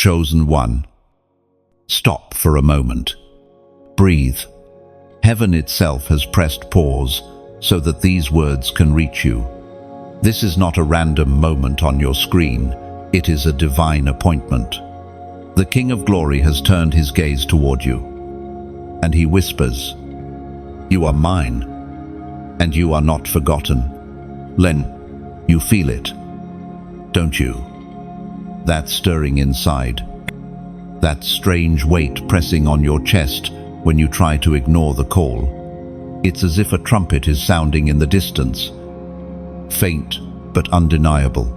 chosen one. Stop for a moment. Breathe. Heaven itself has pressed pause so that these words can reach you. This is not a random moment on your screen. It is a divine appointment. The King of Glory has turned his gaze toward you, and he whispers, "You are mine, and you are not forgotten." Len, you feel it, don't you? That stirring inside, that strange weight pressing on your chest when you try to ignore the call. It's as if a trumpet is sounding in the distance, faint but undeniable.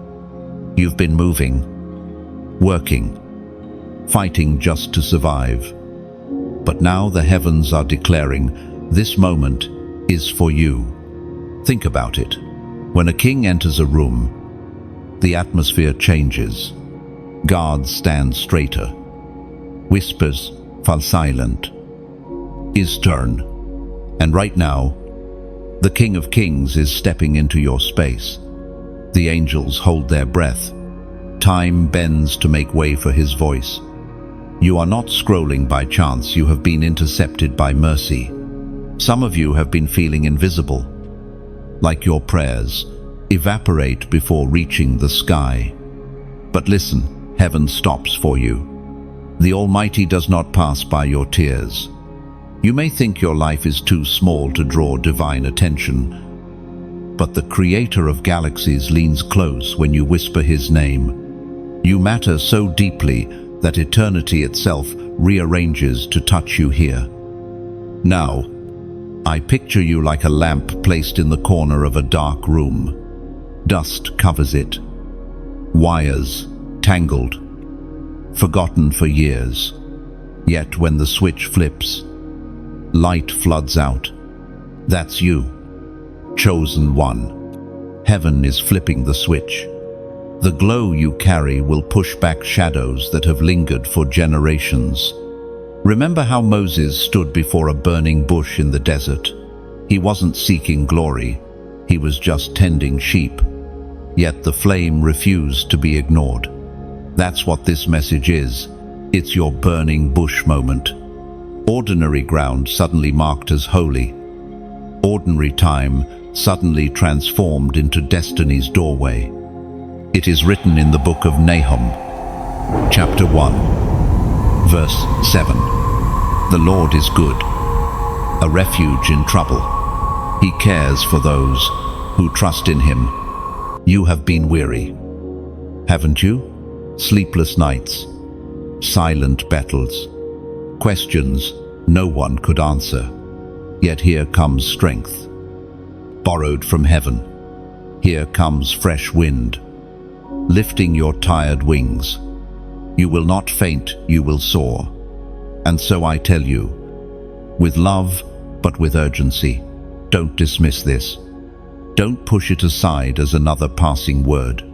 You've been moving, working, fighting just to survive. But now the heavens are declaring, this moment is for you. Think about it. When a king enters a room, the atmosphere changes. Guards stand straighter. Whispers fall silent. His turn. And right now, the King of Kings is stepping into your space. The angels hold their breath. Time bends to make way for his voice. You are not scrolling by chance, you have been intercepted by mercy. Some of you have been feeling invisible, like your prayers evaporate before reaching the sky. But listen, heaven stops for you. The Almighty does not pass by your tears. You may think your life is too small to draw divine attention, but the Creator of galaxies leans close when you whisper his name. You matter so deeply that eternity itself rearranges to touch you here. Now, I picture you like a lamp placed in the corner of a dark room. Dust covers it. Wires tangled, forgotten for years. Yet when the switch flips, light floods out. That's you, chosen one. Heaven is flipping the switch. The glow you carry will push back shadows that have lingered for generations. Remember how Moses stood before a burning bush in the desert? He wasn't seeking glory, he was just tending sheep. Yet the flame refused to be ignored. That's what this message is. It's your burning bush moment. Ordinary ground suddenly marked as holy. Ordinary time suddenly transformed into destiny's doorway. It is written in the book of Nahum, chapter 1, verse 7. The Lord is good, a refuge in trouble. He cares for those who trust in him. You have been weary, haven't you? Sleepless nights, silent battles, questions no one could answer. Yet here comes strength, borrowed from heaven. Here comes fresh wind, lifting your tired wings. You will not faint, you will soar. And so I tell you, with love but with urgency, don't dismiss this. Don't push it aside as another passing word.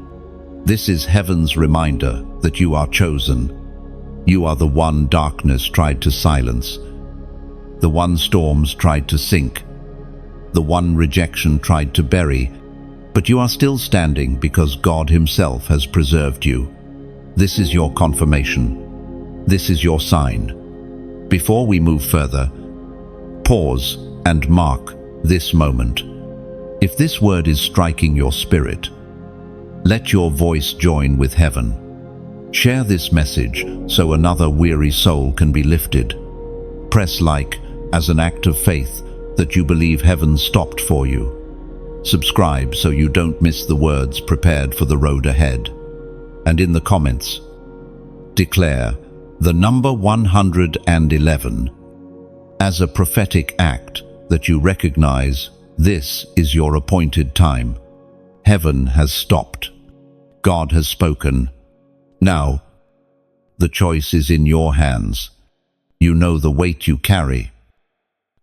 This is heaven's reminder that you are chosen. You are the one darkness tried to silence, the one storms tried to sink, the one rejection tried to bury, but you are still standing because God himself has preserved you. This is your confirmation. This is your sign. Before we move further, pause and mark this moment. If this word is striking your spirit, let your voice join with heaven. Share this message so another weary soul can be lifted. Press like as an act of faith that you believe heaven stopped for you. Subscribe so you don't miss the words prepared for the road ahead. And in the comments, declare the number 111 as a prophetic act that you recognize this is your appointed time. Heaven has stopped. God has spoken. Now, the choice is in your hands. You know the weight you carry,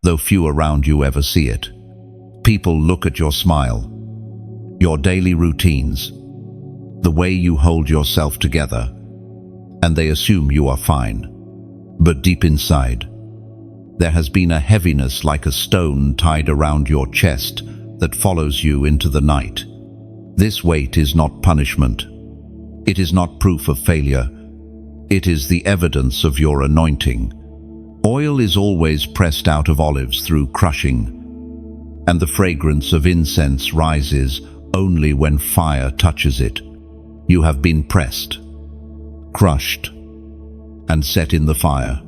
though few around you ever see it. People look at your smile, your daily routines, the way you hold yourself together, and they assume you are fine. But deep inside, there has been a heaviness like a stone tied around your chest that follows you into the night. This weight is not punishment. It is not proof of failure. It is the evidence of your anointing. Oil is always pressed out of olives through crushing, and the fragrance of incense rises only when fire touches it. You have been pressed, crushed, and set in the fire,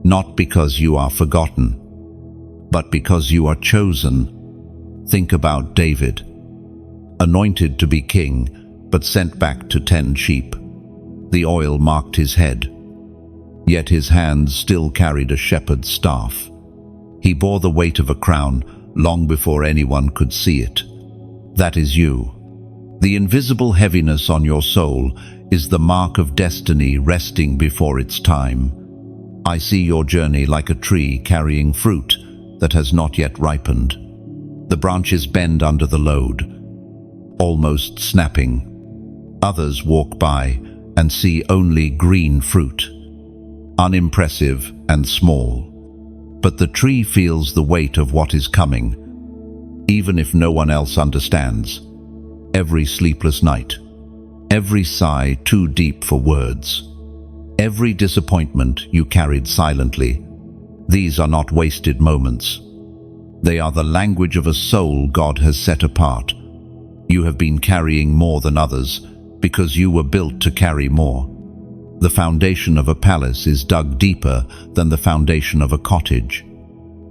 not because you are forgotten, but because you are chosen. Think about David, anointed to be king, but sent back to tend sheep. The oil marked his head, yet his hands still carried a shepherd's staff. He bore the weight of a crown long before anyone could see it. That is you. The invisible heaviness on your soul is the mark of destiny resting before its time. I see your journey like a tree carrying fruit that has not yet ripened. The branches bend under the load, almost snapping. Others walk by and see only green fruit, unimpressive and small. But the tree feels the weight of what is coming, even if no one else understands. Every sleepless night, every sigh too deep for words, every disappointment you carried silently, these are not wasted moments. They are the language of a soul God has set apart. You have been carrying more than others because you were built to carry more. The foundation of a palace is dug deeper than the foundation of a cottage.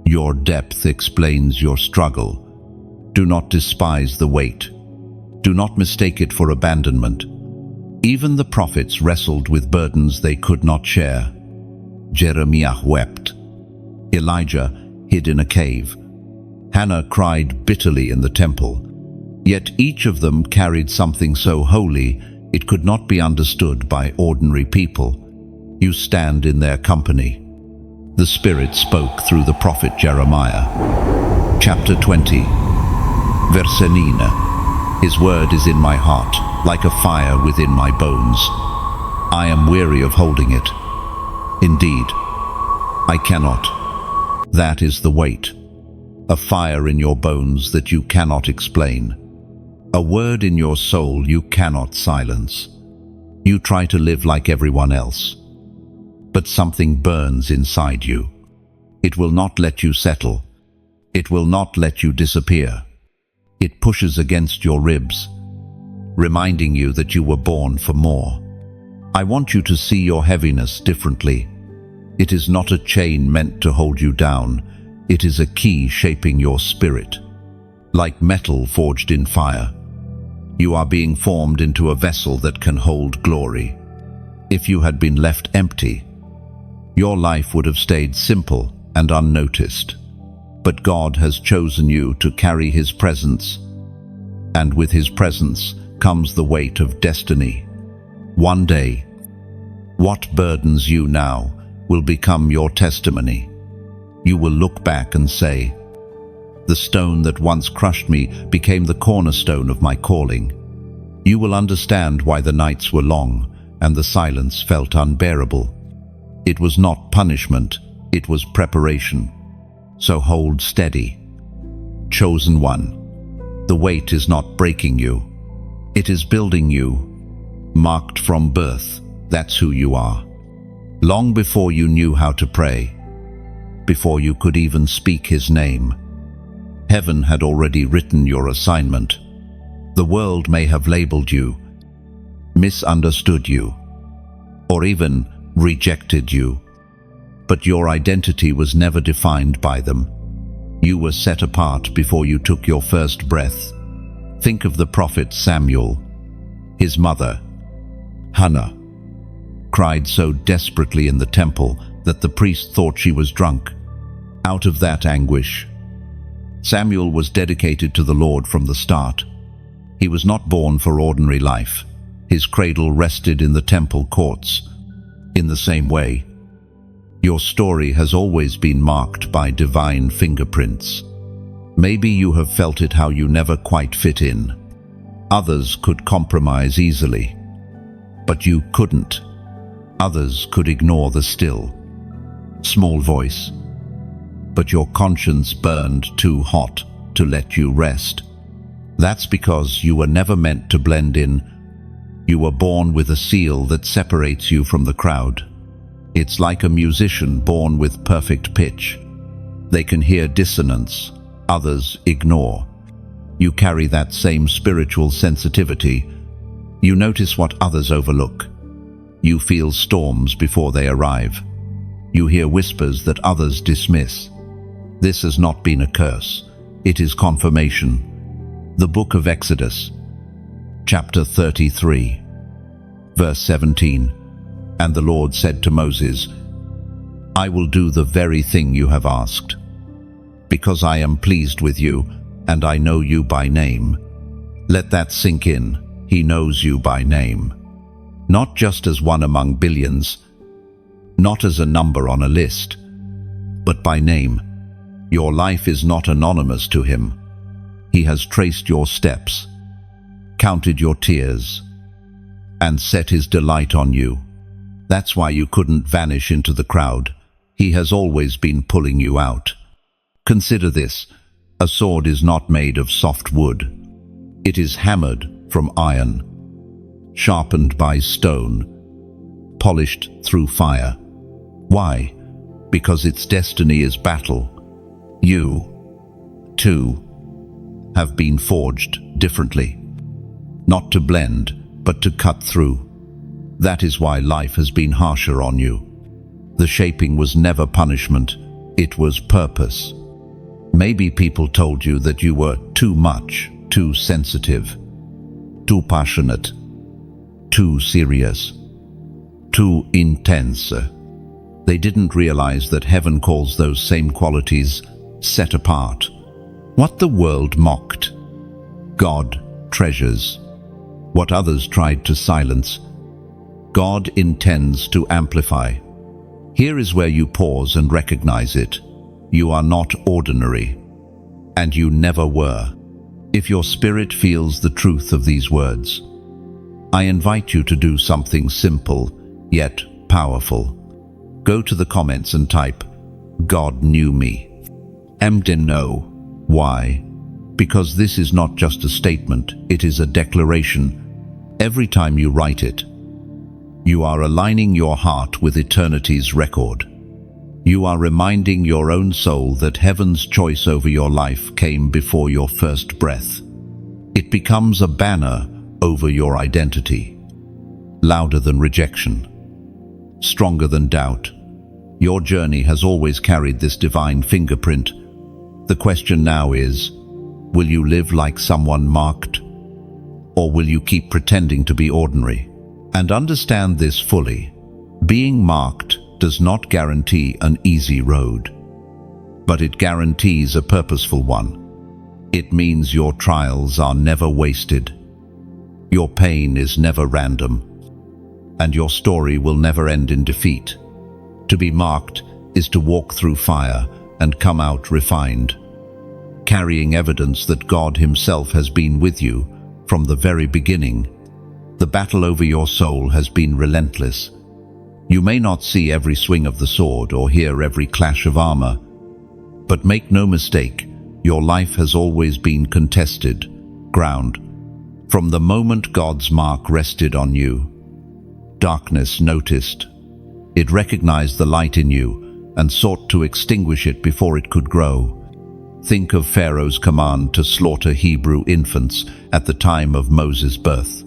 Your depth explains your struggle. Do not despise the weight. Do not mistake it for abandonment. Even the prophets wrestled with burdens they could not share. Jeremiah wept. Elijah hid in a cave. Hannah cried bitterly in the temple. Yet each of them carried something so holy it could not be understood by ordinary people. You stand in their company. The Spirit spoke through the prophet Jeremiah. Chapter 20. Verse 9. His word is in my heart, like a fire within my bones. I am weary of holding it. Indeed, I cannot. That is the weight. A fire in your bones that you cannot explain. A word in your soul you cannot silence. You try to live like everyone else, but something burns inside you. It will not let you settle. It will not let you disappear. It pushes against your ribs, reminding you that you were born for more. I want you to see your heaviness differently. It is not a chain meant to hold you down. It is a key shaping your spirit. Like metal forged in fire, you are being formed into a vessel that can hold glory. If you had been left empty, your life would have stayed simple and unnoticed. But God has chosen you to carry His presence, and with His presence comes the weight of destiny. One day, what burdens you now will become your testimony. You will look back and say, "The stone that once crushed me became the cornerstone of my calling." You will understand why the nights were long and the silence felt unbearable. It was not punishment, it was preparation. So hold steady. Chosen one, the weight is not breaking you. It is building you. Marked from birth, that's who you are. Long before you knew how to pray, before you could even speak His name, heaven had already written your assignment. The world may have labeled you, misunderstood you, or even rejected you, but your identity was never defined by them. You were set apart before you took your first breath. Think of the prophet Samuel. His mother, Hannah, cried so desperately in the temple that the priest thought she was drunk. Out of that anguish, Samuel was dedicated to the Lord from the start. He was not born for ordinary life. His cradle rested in the temple courts. In the same way, your story has always been marked by divine fingerprints. Maybe you have felt it how you never quite fit in. Others could compromise easily, but you couldn't. Others could ignore the still, small voice, but your conscience burned too hot to let you rest. That's because you were never meant to blend in, You were born with a seal that separates you from the crowd. It's like a musician born with perfect pitch. They can hear dissonance, others ignore. You carry that same spiritual sensitivity. You notice what others overlook. You feel storms before they arrive. You hear whispers that others dismiss. This has not been a curse. It is confirmation. The book of Exodus, chapter 33, verse 17. And the Lord said to Moses, I will do the very thing you have asked, because I am pleased with you, and I know you by name. Let that sink in. He knows you by name. Not just as one among billions, not as a number on a list, but by name. Your life is not anonymous to him. He has traced your steps, counted your tears, and set his delight on you. That's why you couldn't vanish into the crowd. He has always been pulling you out. Consider this. A sword is not made of soft wood. It is hammered from iron, sharpened by stone, polished through fire. Why? Because its destiny is battle. You, too, have been forged differently. Not to blend, but to cut through. That is why life has been harsher on you. The shaping was never punishment, it was purpose. Maybe people told you that you were too much, too sensitive, too passionate, too serious, too intense. They didn't realize that heaven calls those same qualities set apart. What the world mocked, God treasures. What others tried to silence, God intends to amplify. Here is where you pause and recognize it. You are not ordinary, and you never were. If your spirit feels the truth of these words, I invite you to do something simple, yet powerful. Go to the comments and type, God knew me. Know. Why? Because this is not just a statement, it is a declaration. Every time you write it, you are aligning your heart with eternity's record. You are reminding your own soul that heaven's choice over your life came before your first breath. It becomes a banner over your identity, louder than rejection, stronger than doubt. Your journey has always carried this divine fingerprint. The question now is, will you live like someone marked, or will you keep pretending to be ordinary? And understand this fully. Being marked does not guarantee an easy road, but it guarantees a purposeful one. It means your trials are never wasted, your pain is never random, and your story will never end in defeat. To be marked is to walk through fire and come out refined, carrying evidence that God Himself has been with you from the very beginning. The battle over your soul has been relentless. You may not see every swing of the sword or hear every clash of armor, but make no mistake, your life has always been contested ground. From the moment God's mark rested on you, darkness noticed. It recognized the light in you and sought to extinguish it before it could grow. Think of Pharaoh's command to slaughter Hebrew infants at the time of Moses' birth.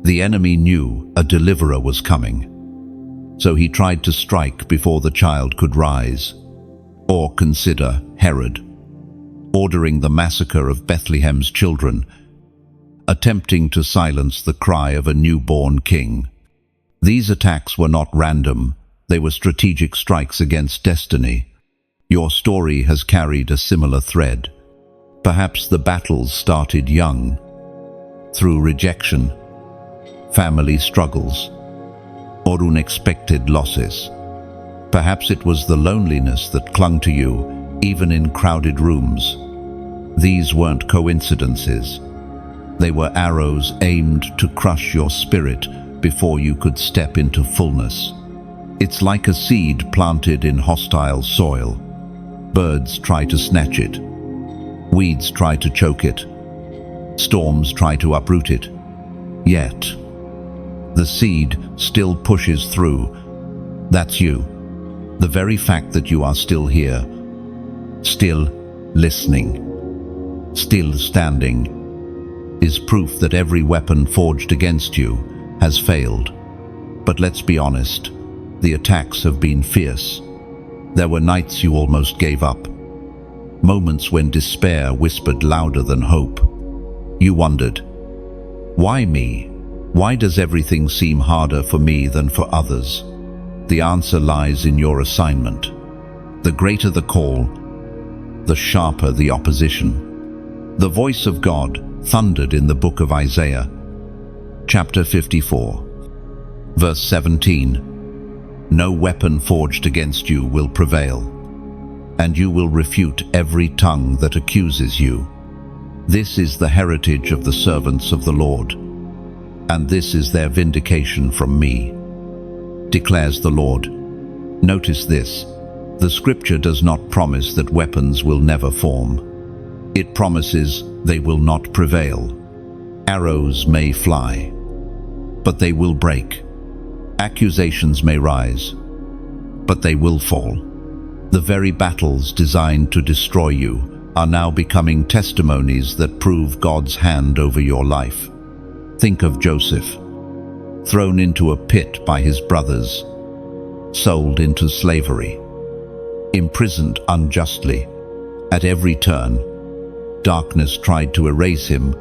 The enemy knew a deliverer was coming, so he tried to strike before the child could rise. Or consider Herod, ordering the massacre of Bethlehem's children, attempting to silence the cry of a newborn king. These attacks were not random, they were strategic strikes against destiny. Your story has carried a similar thread. Perhaps the battles started young, through rejection, family struggles, or unexpected losses. Perhaps it was the loneliness that clung to you, even in crowded rooms. These weren't coincidences. They were arrows aimed to crush your spirit before you could step into fullness. It's like a seed planted in hostile soil. Birds try to snatch it. Weeds try to choke it. Storms try to uproot it. Yet, The seed still pushes through. That's you. The very fact that you are still here, still listening, still standing, is proof that every weapon forged against you has failed. But let's be honest, the attacks have been fierce. There were nights you almost gave up, moments when despair whispered louder than hope. You wondered, why me? Why does everything seem harder for me than for others? The answer lies in your assignment. The greater the call, the sharper the opposition. The voice of God thundered in the book of Isaiah, chapter 54, verse 17. No weapon forged against you will prevail, and you will refute every tongue that accuses you. This is the heritage of the servants of the Lord, and this is their vindication from me, declares the Lord. Notice this. The scripture does not promise that weapons will never form. It promises they will not prevail. Arrows may fly, but they will break. Accusations may rise, but they will fall. The very battles designed to destroy you are now becoming testimonies that prove God's hand over your life. Think of Joseph, thrown into a pit by his brothers, sold into slavery, imprisoned unjustly. At every turn, darkness tried to erase him,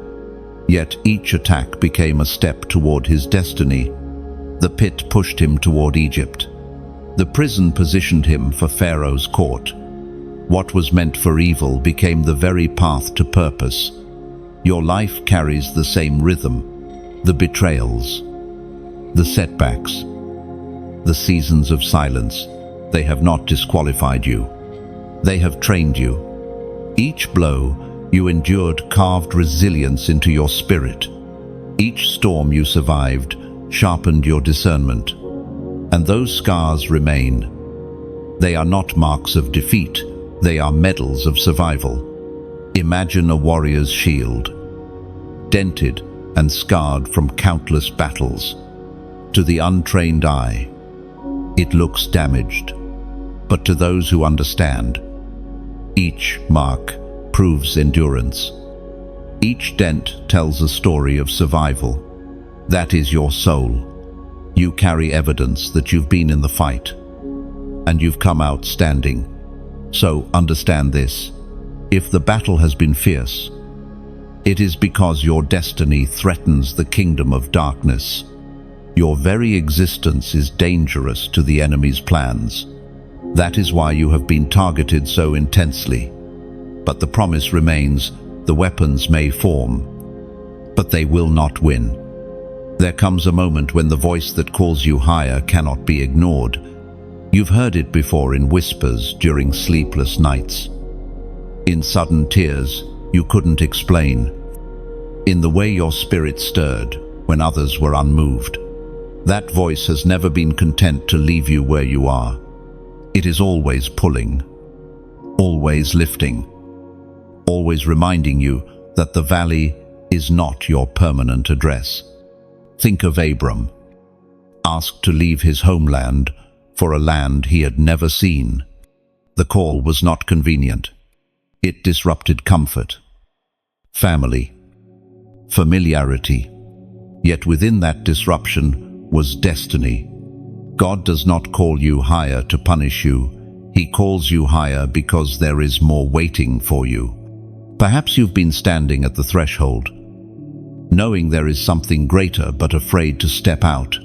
yet each attack became a step toward his destiny. The pit pushed him toward Egypt. The prison positioned him for Pharaoh's court. What was meant for evil became the very path to purpose. Your life carries the same rhythm. The betrayals, the setbacks, the seasons of silence, they have not disqualified you. They have trained you. Each blow you endured carved resilience into your spirit. Each storm you survived sharpened your discernment. And those scars remain. They are not marks of defeat, they are medals of survival. Imagine a warrior's shield, dented and scarred from countless battles. To the untrained eye, it looks damaged. But to those who understand, each mark proves endurance. Each dent tells a story of survival. That is your soul. You carry evidence that you've been in the fight, and you've come out standing. So understand this. If the battle has been fierce, it is because your destiny threatens the kingdom of darkness. Your very existence is dangerous to the enemy's plans. That is why you have been targeted so intensely. But the promise remains, the weapons may form, but they will not win. There comes a moment when the voice that calls you higher cannot be ignored. You've heard it before in whispers during sleepless nights, in sudden tears you couldn't explain, in the way your spirit stirred when others were unmoved. That voice has never been content to leave you where you are. It is always pulling, always lifting, always reminding you that the valley is not your permanent address. Think of Abram, asked to leave his homeland for a land he had never seen. The call was not convenient. It disrupted comfort, family, familiarity. Yet within that disruption was destiny. God does not call you higher to punish you. He calls you higher because there is more waiting for you. Perhaps you've been standing at the threshold, knowing there is something greater but afraid to step out.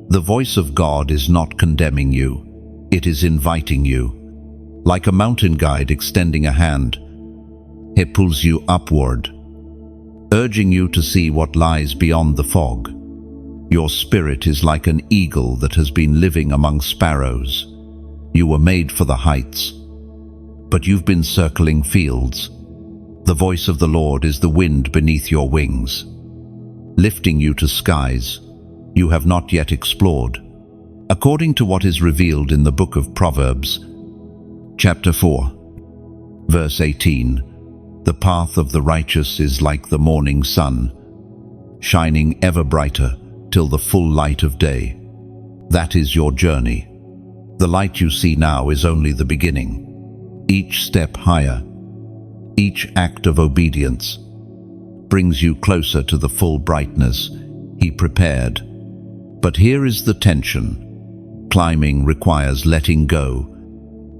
The voice of God is not condemning you. It is inviting you. Like a mountain guide extending a hand, he pulls you upward, urging you to see what lies beyond the fog. Your spirit is like an eagle that has been living among sparrows. You were made for the heights, but you've been circling fields. The voice of the Lord is the wind beneath your wings, lifting you to skies you have not yet explored. According to what is revealed in the book of Proverbs, chapter 4, verse 18, the path of the righteous is like the morning sun, shining ever brighter till the full light of day. That is your journey. The light you see now is only the beginning. Each step higher, each act of obedience, brings you closer to the full brightness He prepared. But here is the tension. Climbing requires letting go.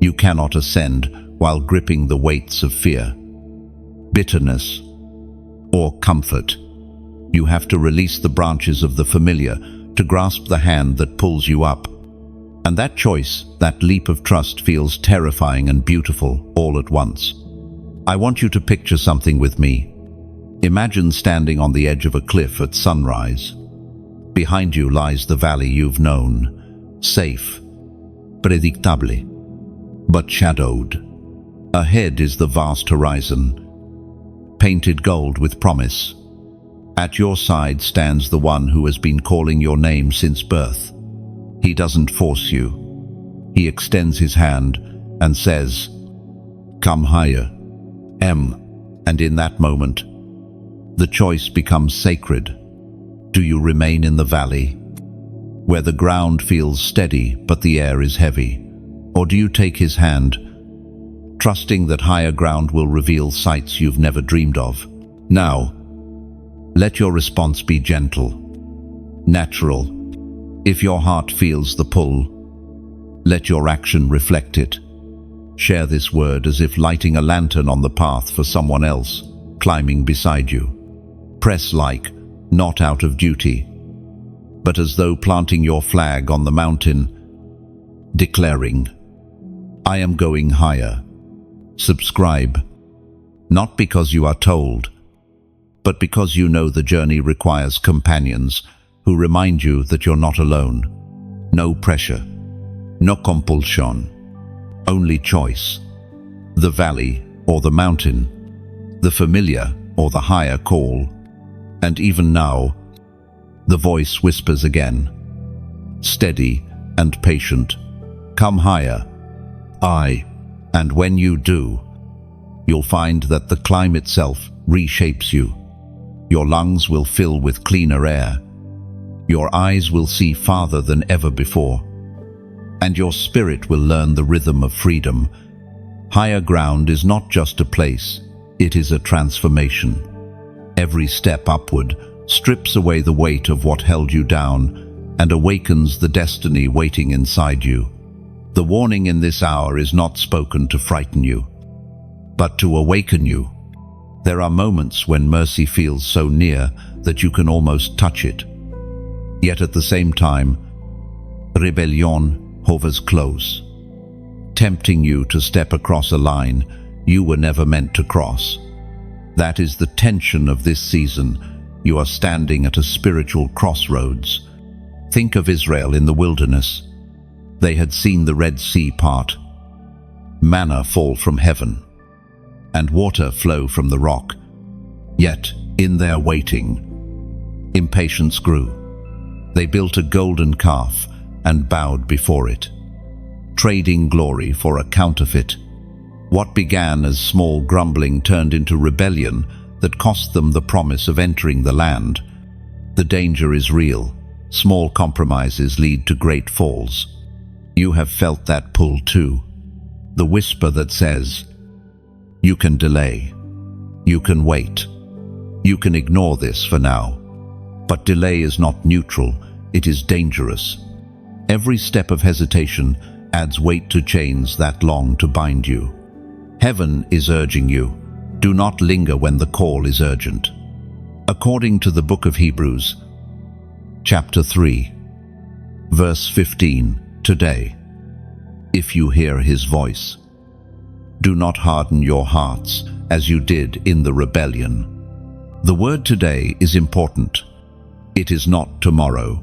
You cannot ascend while gripping the weights of fear, bitterness, or comfort. You have to release the branches of the familiar to grasp the hand that pulls you up. And that choice, that leap of trust, feels terrifying and beautiful all at once. I want you to picture something with me. Imagine standing on the edge of a cliff at sunrise. Behind you lies the valley you've known, safe, predictable, but shadowed. Ahead is the vast horizon, painted gold with promise. At your side stands the one who has been calling your name since birth. He doesn't force you. He extends his hand and says, "Come higher, M." And in that moment, the choice becomes sacred. Do you remain in the valley, where the ground feels steady but the air is heavy? Or do you take his hand, trusting that higher ground will reveal sights you've never dreamed of? Now, let your response be gentle, natural. If your heart feels the pull, let your action reflect it. Share this word as if lighting a lantern on the path for someone else climbing beside you. Press like, not out of duty, but as though planting your flag on the mountain, declaring, "I am going higher." Subscribe, not because you are told, but because you know the journey requires companions who remind you that you're not alone. No pressure, no compulsion, only choice. The valley or the mountain, the familiar or the higher call. And even now, the voice whispers again, steady and patient, "Come higher, I." And when you do, you'll find that the climb itself reshapes you. Your lungs will fill with cleaner air. Your eyes will see farther than ever before. And your spirit will learn the rhythm of freedom. Higher ground is not just a place, it is a transformation. Every step upward strips away the weight of what held you down and awakens the destiny waiting inside you. The warning in this hour is not spoken to frighten you, but to awaken you. There are moments when mercy feels so near that you can almost touch it. Yet at the same time, rebellion hovers close, tempting you to step across a line you were never meant to cross. That is the tension of this season. You are standing at a spiritual crossroads. Think of Israel in the wilderness. They had seen the Red Sea part, manna fall from heaven, and water flow from the rock. Yet, in their waiting, impatience grew. They built a golden calf and bowed before it, trading glory for a counterfeit. What began as small grumbling turned into rebellion that cost them the promise of entering the land. The danger is real. Small compromises lead to great falls. You have felt that pull too. The whisper that says, "You can delay. You can wait. You can ignore this for now." But delay is not neutral, it is dangerous. Every step of hesitation adds weight to chains that long to bind you. Heaven is urging you, do not linger when the call is urgent. According to the book of Hebrews, chapter 3, verse 15, today, if you hear his voice, do not harden your hearts as you did in the rebellion. The word today is important. It is not tomorrow,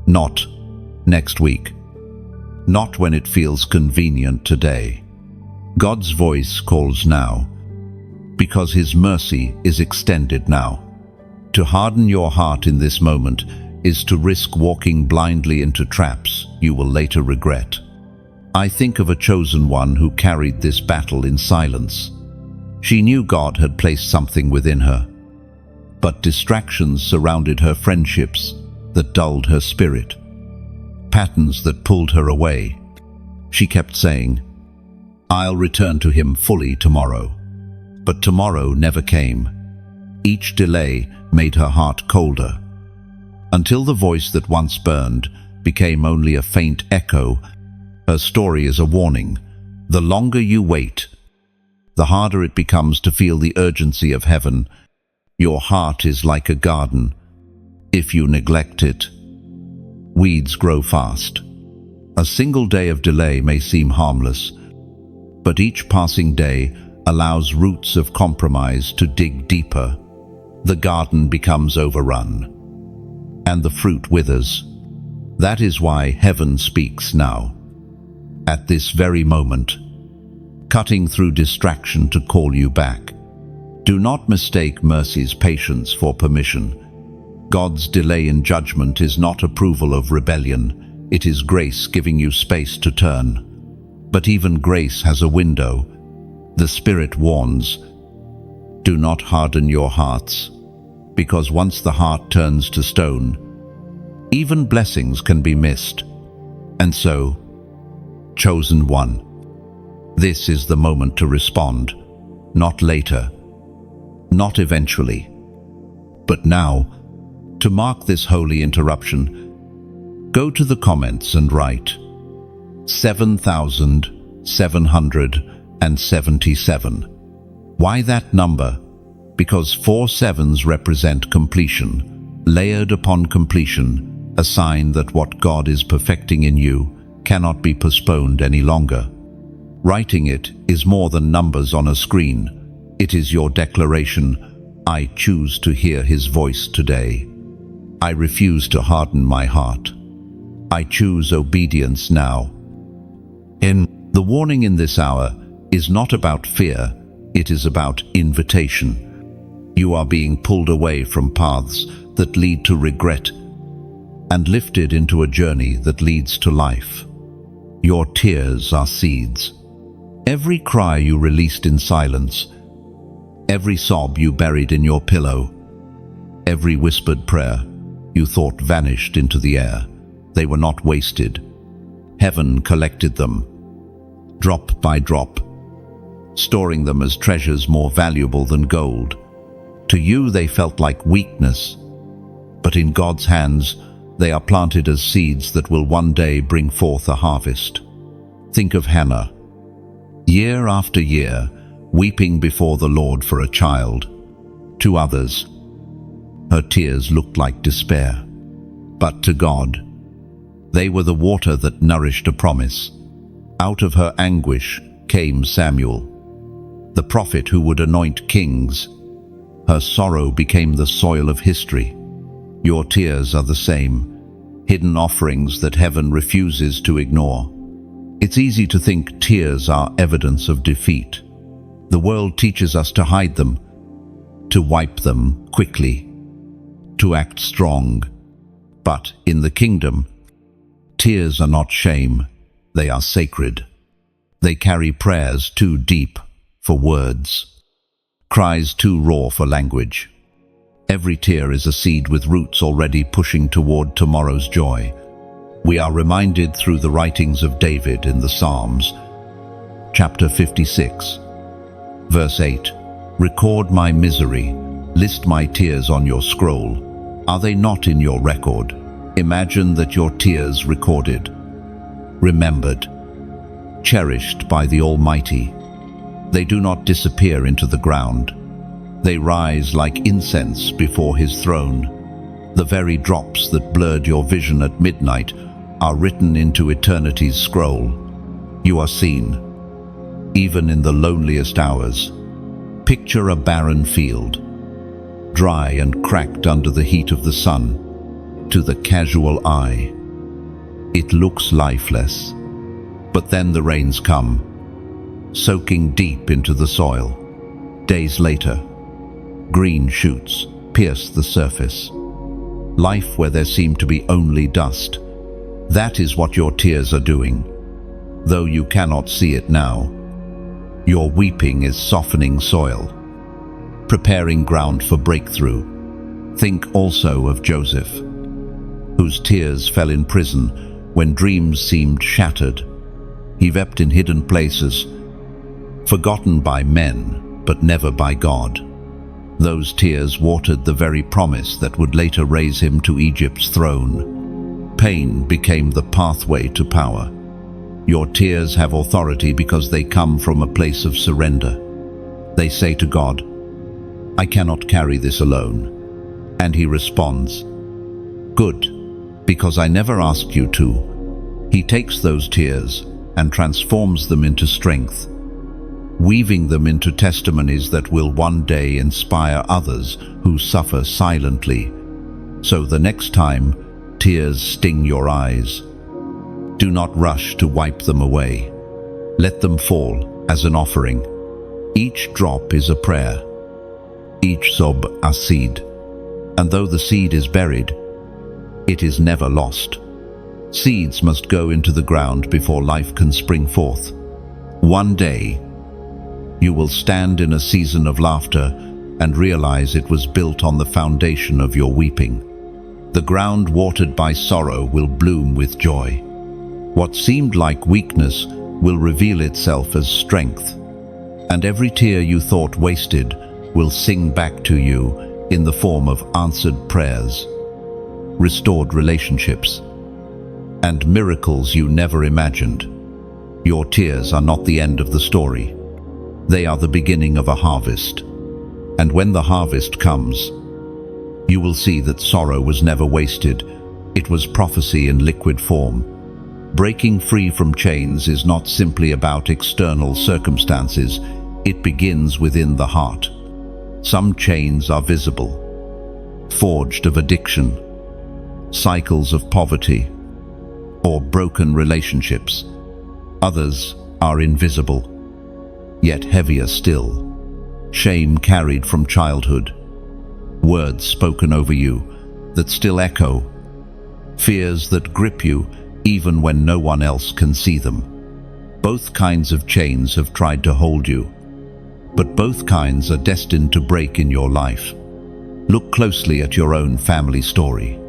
not next week, not when it feels convenient today. God's voice calls now, because his mercy is extended now. To harden your heart in this moment is to risk walking blindly into traps you will later regret. I think of a chosen one who carried this battle in silence. She knew God had placed something within her, but distractions surrounded her friendships, that dulled her spirit, patterns that pulled her away. She kept saying, "I'll return to him fully tomorrow." But tomorrow never came. Each delay made her heart colder, until the voice that once burned became only a faint echo. Her story is a warning. The longer you wait, the harder it becomes to feel the urgency of heaven. Your heart is like a garden. If you neglect it, weeds grow fast. A single day of delay may seem harmless, but each passing day allows roots of compromise to dig deeper. The garden becomes overrun, and the fruit withers. That is why heaven speaks now, at this very moment, cutting through distraction to call you back. Do not mistake mercy's patience for permission. God's delay in judgment is not approval of rebellion. It is grace giving you space to turn. But even grace has a window. The Spirit warns, do not harden your hearts, because once the heart turns to stone, even blessings can be missed. And so, chosen one, this is the moment to respond, not later, not eventually, but now. To mark this holy interruption, go to the comments and write 7,777. Why that number? Because 4 sevens represent completion, layered upon completion, a sign that what God is perfecting in you cannot be postponed any longer. Writing it is more than numbers on a screen. It is your declaration, I choose to hear His voice today. I refuse to harden my heart. I choose obedience now. The warning in this hour is not about fear, it is about invitation. You are being pulled away from paths that lead to regret and lifted into a journey that leads to life. Your tears are seeds. Every cry you released in silence, every sob you buried in your pillow, every whispered prayer you thought vanished into the air, they were not wasted. Heaven collected them, drop by drop, storing them as treasures more valuable than gold. To you they felt like weakness, but in God's hands they are planted as seeds that will one day bring forth a harvest. Think of Hannah, year after year, weeping before the Lord for a child. To others, her tears looked like despair, but to God, they were the water that nourished a promise. Out of her anguish came Samuel, the prophet who would anoint kings. Her sorrow became the soil of history. Your tears are the same, hidden offerings that heaven refuses to ignore. It's easy to think tears are evidence of defeat. The world teaches us to hide them, to wipe them quickly, to act strong. But in the kingdom, tears are not shame, they are sacred. They carry prayers too deep for words, cries too raw for language. Every tear is a seed with roots already pushing toward tomorrow's joy. We are reminded through the writings of David in the Psalms, chapter 56, verse 8, record my misery, list my tears on your scroll. Are they not in your record? Imagine that your tears recorded, remembered, cherished by the Almighty. They do not disappear into the ground. They rise like incense before His throne. The very drops that blurred your vision at midnight are written into eternity's scroll. You are seen, even in the loneliest hours. Picture a barren field, dry and cracked under the heat of the sun. To the casual eye, it looks lifeless. But then the rains come, soaking deep into the soil. Days later, green shoots pierce the surface. Life where there seemed to be only dust. That is what your tears are doing. Though you cannot see it now, your weeping is softening soil, preparing ground for breakthrough. Think also of Joseph. whose tears fell in prison when dreams seemed shattered. He wept in hidden places, forgotten by men, but never by God. Those tears watered the very promise that would later raise him to Egypt's throne. Pain became the pathway to power. Your tears have authority because they come from a place of surrender. They say to God, "I cannot carry this alone." And he responds, "Good, because I never asked you to." He takes those tears and transforms them into strength, weaving them into testimonies that will one day inspire others who suffer silently. So the next time tears sting your eyes, do not rush to wipe them away. Let them fall as an offering. Each drop is a prayer, each sob a seed. And though the seed is buried, it is never lost. Seeds must go into the ground before life can spring forth. One day, you will stand in a season of laughter and realize it was built on the foundation of your weeping. The ground watered by sorrow will bloom with joy. What seemed like weakness will reveal itself as strength, and every tear you thought wasted will sing back to you in the form of answered prayers, restored relationships, and miracles you never imagined. Your tears are not the end of the story. They are the beginning of a harvest. And when the harvest comes, you will see that sorrow was never wasted. It was prophecy in liquid form. Breaking free from chains is not simply about external circumstances. It begins within the heart. Some chains are visible, forged of addiction, cycles of poverty, or broken relationships. Others are invisible, yet heavier still. Shame carried from childhood, words spoken over you that still echo, fears that grip you even when no one else can see them. Both kinds of chains have tried to hold you, but both kinds are destined to break in your life. Look closely at your own family story.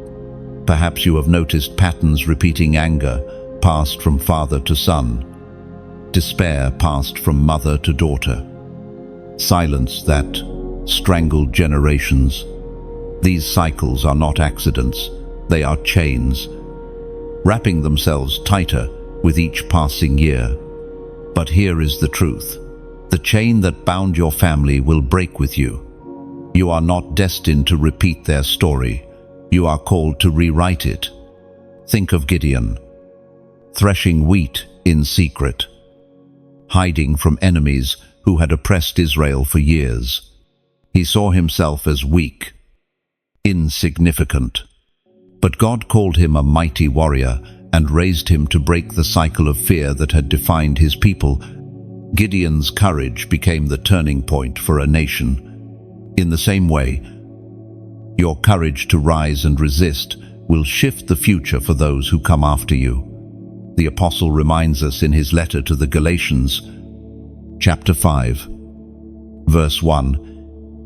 Perhaps you have noticed patterns repeating: anger passed from father to son, despair passed from mother to daughter, silence that strangled generations. These cycles are not accidents, they are chains, wrapping themselves tighter with each passing year. But here is the truth. The chain that bound your family will break with you. You are not destined to repeat their story. You are called to rewrite it. Think of Gideon, threshing wheat in secret, hiding from enemies who had oppressed Israel for years. He saw himself as weak, insignificant. But God called him a mighty warrior and raised him to break the cycle of fear that had defined his people. Gideon's courage became the turning point for a nation. In the same way, your courage to rise and resist will shift the future for those who come after you. The apostle reminds us in his letter to the Galatians, chapter 5, verse 1,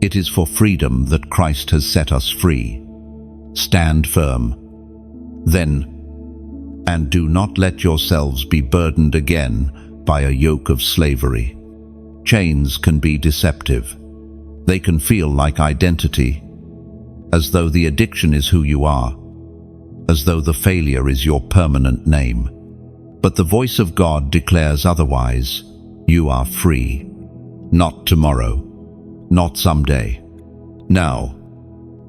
"It is for freedom that Christ has set us free. Stand firm, then, and do not let yourselves be burdened again by a yoke of slavery." Chains can be deceptive. They can feel like identity, as though the addiction is who you are, as though the failure is your permanent name. But the voice of God declares otherwise. You are free. Not tomorrow, not someday. Now.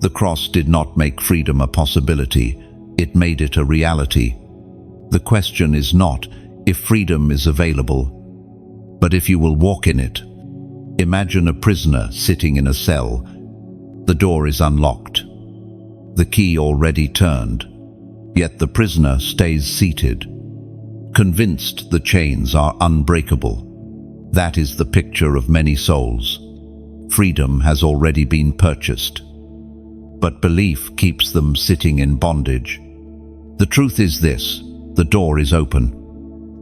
The cross did not make freedom a possibility, it made it a reality. The question is not if freedom is available, but if you will walk in it. Imagine a prisoner sitting in a cell. The door is unlocked, the key already turned, yet the prisoner stays seated, convinced the chains are unbreakable. That is the picture of many souls. Freedom has already been purchased, but belief keeps them sitting in bondage. The truth is this: the door is open.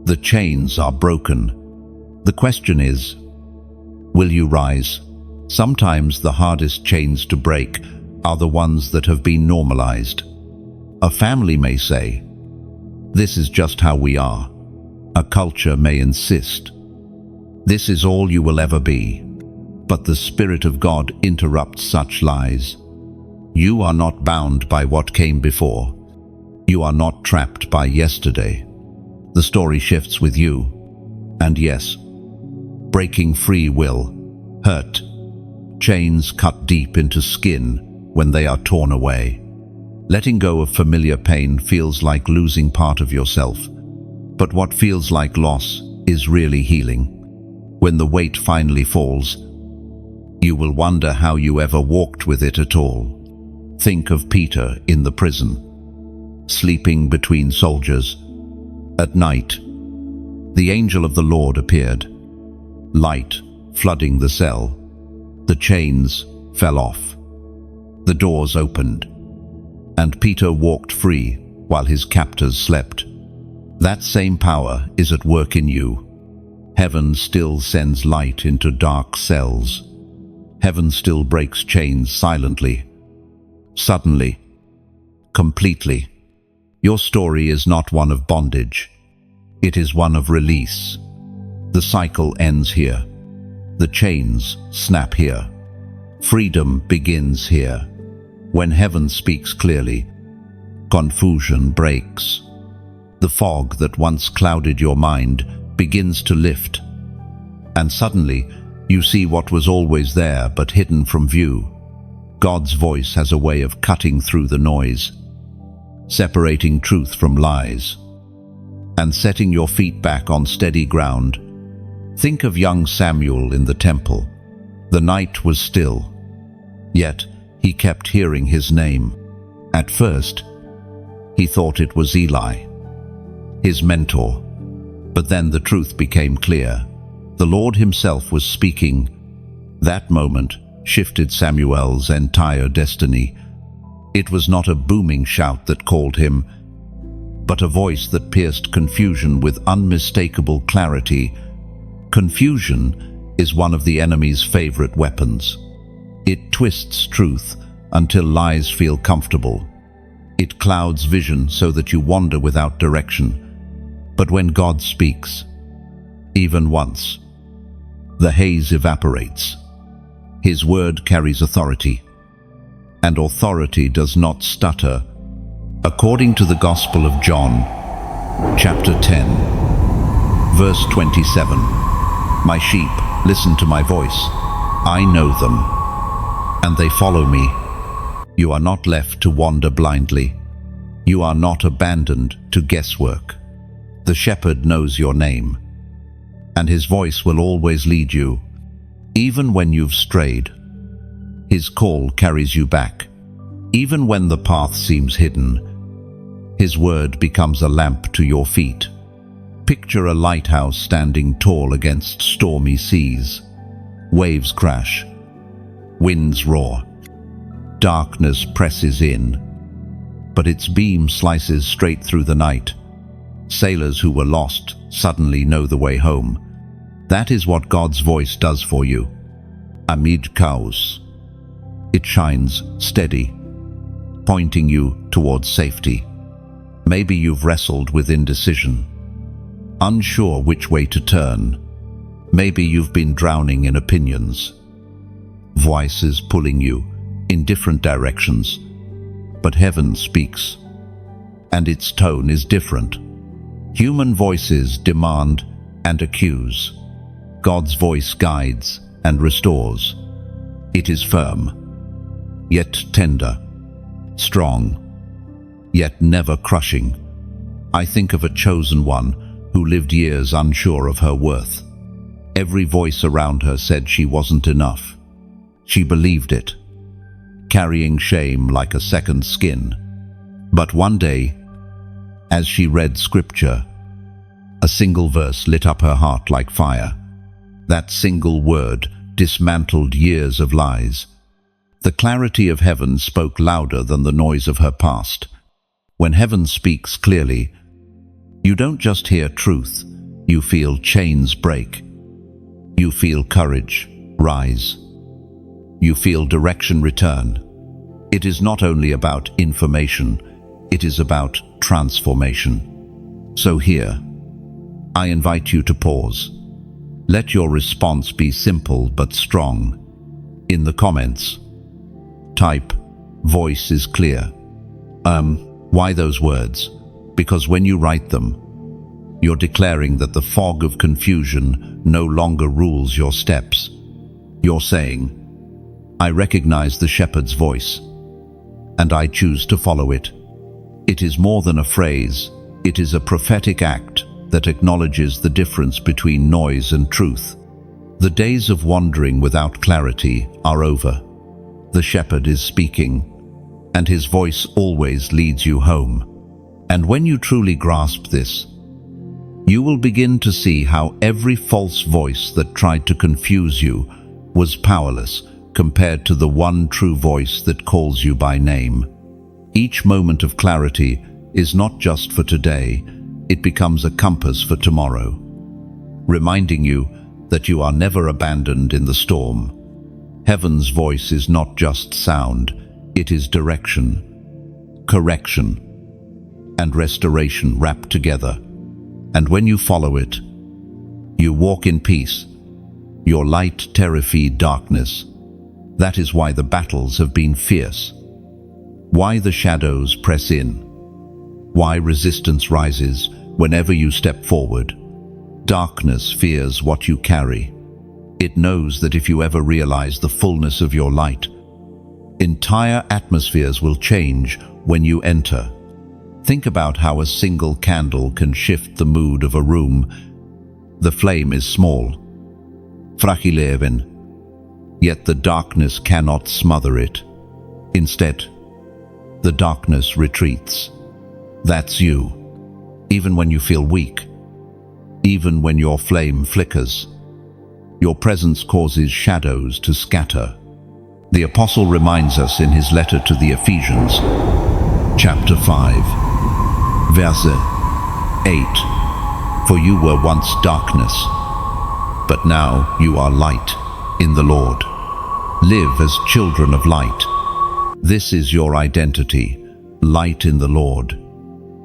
The chains are broken. The question is, will you rise? Sometimes the hardest chains to break are the ones that have been normalized. A family may say, "This is just how we are." A culture may insist, "This is all you will ever be." But the Spirit of God interrupts such lies. You are not bound by what came before. You are not trapped by yesterday. The story shifts with you. And yes, breaking free will hurt. Chains cut deep into skin when they are torn away. Letting go of familiar pain feels like losing part of yourself. But what feels like loss is really healing. When the weight finally falls, you will wonder how you ever walked with it at all. Think of Peter in the prison, sleeping between soldiers. At night, the angel of the Lord appeared, light flooding the cell. The chains fell off. The doors opened, and Peter walked free while his captors slept. That same power is at work in you. Heaven still sends light into dark cells. Heaven still breaks chains silently, suddenly, completely. Your story is not one of bondage. It is one of release. The cycle ends here. The chains snap here. Freedom begins here. When heaven speaks clearly, confusion breaks. The fog that once clouded your mind begins to lift. And suddenly, you see what was always there but hidden from view. God's voice has a way of cutting through the noise, separating truth from lies, and setting your feet back on steady ground. Think of young Samuel in the temple. The night was still, yet he kept hearing his name. At first, he thought it was Eli, his mentor, but then the truth became clear. The Lord himself was speaking. That moment shifted Samuel's entire destiny. It was not a booming shout that called him, but a voice that pierced confusion with unmistakable clarity. Confusion is one of the enemy's favorite weapons. It twists truth until lies feel comfortable. It clouds vision so that you wander without direction. But when God speaks, even once, the haze evaporates. His word carries authority, and authority does not stutter. According to the Gospel of John, chapter 10, verse 27, "My sheep listen to my voice. I know them, and they follow me." You are not left to wander blindly. You are not abandoned to guesswork. The shepherd knows your name, and his voice will always lead you. Even when you've strayed, his call carries you back. Even when the path seems hidden, his word becomes a lamp to your feet. Picture a lighthouse standing tall against stormy seas. Waves crash, winds roar, darkness presses in, but its beam slices straight through the night. Sailors who were lost suddenly know the way home. That is what God's voice does for you. Amid chaos, it shines steady, pointing you towards safety. Maybe you've wrestled with indecision, unsure which way to turn. Maybe you've been drowning in opinions, voices pulling you in different directions. But heaven speaks, and its tone is different. Human voices demand and accuse. God's voice guides and restores. It is firm, yet tender, strong, yet never crushing. I think of a chosen one who lived years unsure of her worth. Every voice around her said she wasn't enough. She believed it, carrying shame like a second skin. But one day, as she read scripture, a single verse lit up her heart like fire. That single word dismantled years of lies. The clarity of heaven spoke louder than the noise of her past. When heaven speaks clearly, you don't just hear truth, you feel chains break. You feel courage rise. You feel direction return. It is not only about information, It is about transformation. So here, I invite you to pause. Let your response be simple but strong. In the comments, type, "Voice is clear." Why those words? Because when you write them, you're declaring that the fog of confusion no longer rules your steps. You're saying, "I recognize the shepherd's voice, and I choose to follow it." It is more than a phrase, it is a prophetic act that acknowledges the difference between noise and truth. The days of wandering without clarity are over. The shepherd is speaking, and his voice always leads you home. And when you truly grasp this, you will begin to see how every false voice that tried to confuse you was powerless compared to the one true voice that calls you by name. Each moment of clarity is not just for today, it becomes a compass for tomorrow, reminding you that you are never abandoned in the storm. Heaven's voice is not just sound, it is direction, correction, and restoration wrapped together. And when you follow it, you walk in peace. Your light terrifies darkness. That is why the battles have been fierce. Why the shadows press in. Why resistance rises whenever you step forward. Darkness fears what you carry. It knows that if you ever realize the fullness of your light, entire atmospheres will change when you enter. Think about how a single candle can shift the mood of a room. The flame is small, fragile, yet the darkness cannot smother it. Instead, the darkness retreats. That's you. Even when you feel weak, even when your flame flickers, your presence causes shadows to scatter. The Apostle reminds us in his letter to the Ephesians, chapter 5, verse 8, "For you were once darkness, but now you are light in the Lord. Live as children of light." This is your identity, light in the Lord.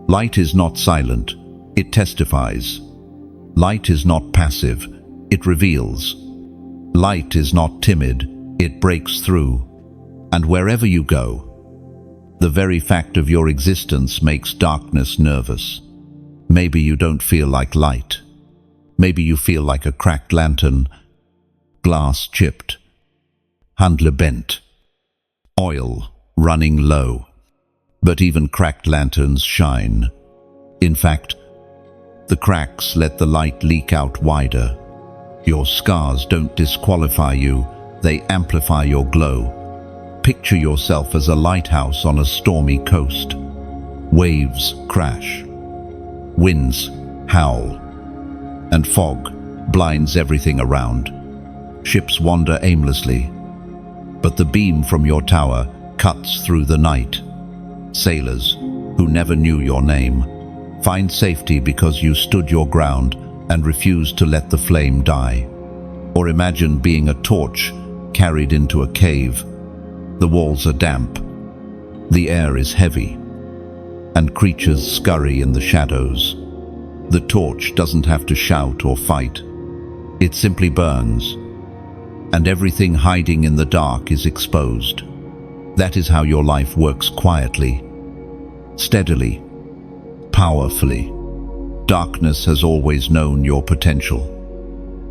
Light is not silent, it testifies. Light is not passive, it reveals. Light is not timid, it breaks through. And wherever you go, the very fact of your existence makes darkness nervous. Maybe you don't feel like light. Maybe you feel like a cracked lantern, glass chipped, handle bent, oil running low. But even cracked lanterns shine. In fact, the cracks let the light leak out wider. Your scars don't disqualify you, they amplify your glow. Picture yourself as a lighthouse on a stormy coast. Waves crash, winds howl, and fog blinds everything around. Ships wander aimlessly, but the beam from your tower cuts through the night. Sailors, who never knew your name, find safety because you stood your ground and refused to let the flame die. Or imagine being a torch carried into a cave. The walls are damp, the air is heavy, and creatures scurry in the shadows. The torch doesn't have to shout or fight. It simply burns, and everything hiding in the dark is exposed. That is how your life works quietly, steadily, powerfully. Darkness has always known your potential,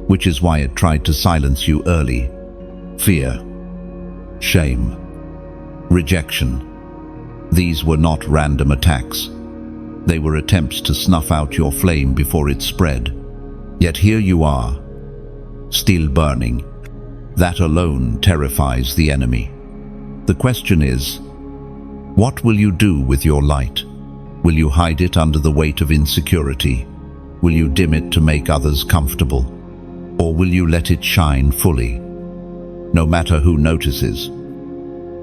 which is why it tried to silence you early. Fear, shame, rejection. These were not random attacks. They were attempts to snuff out your flame before it spread. Yet here you are, still burning. That alone terrifies the enemy. The question is, what will you do with your light? Will you hide it under the weight of insecurity? Will you dim it to make others comfortable? Or will you let it shine fully? No matter who notices,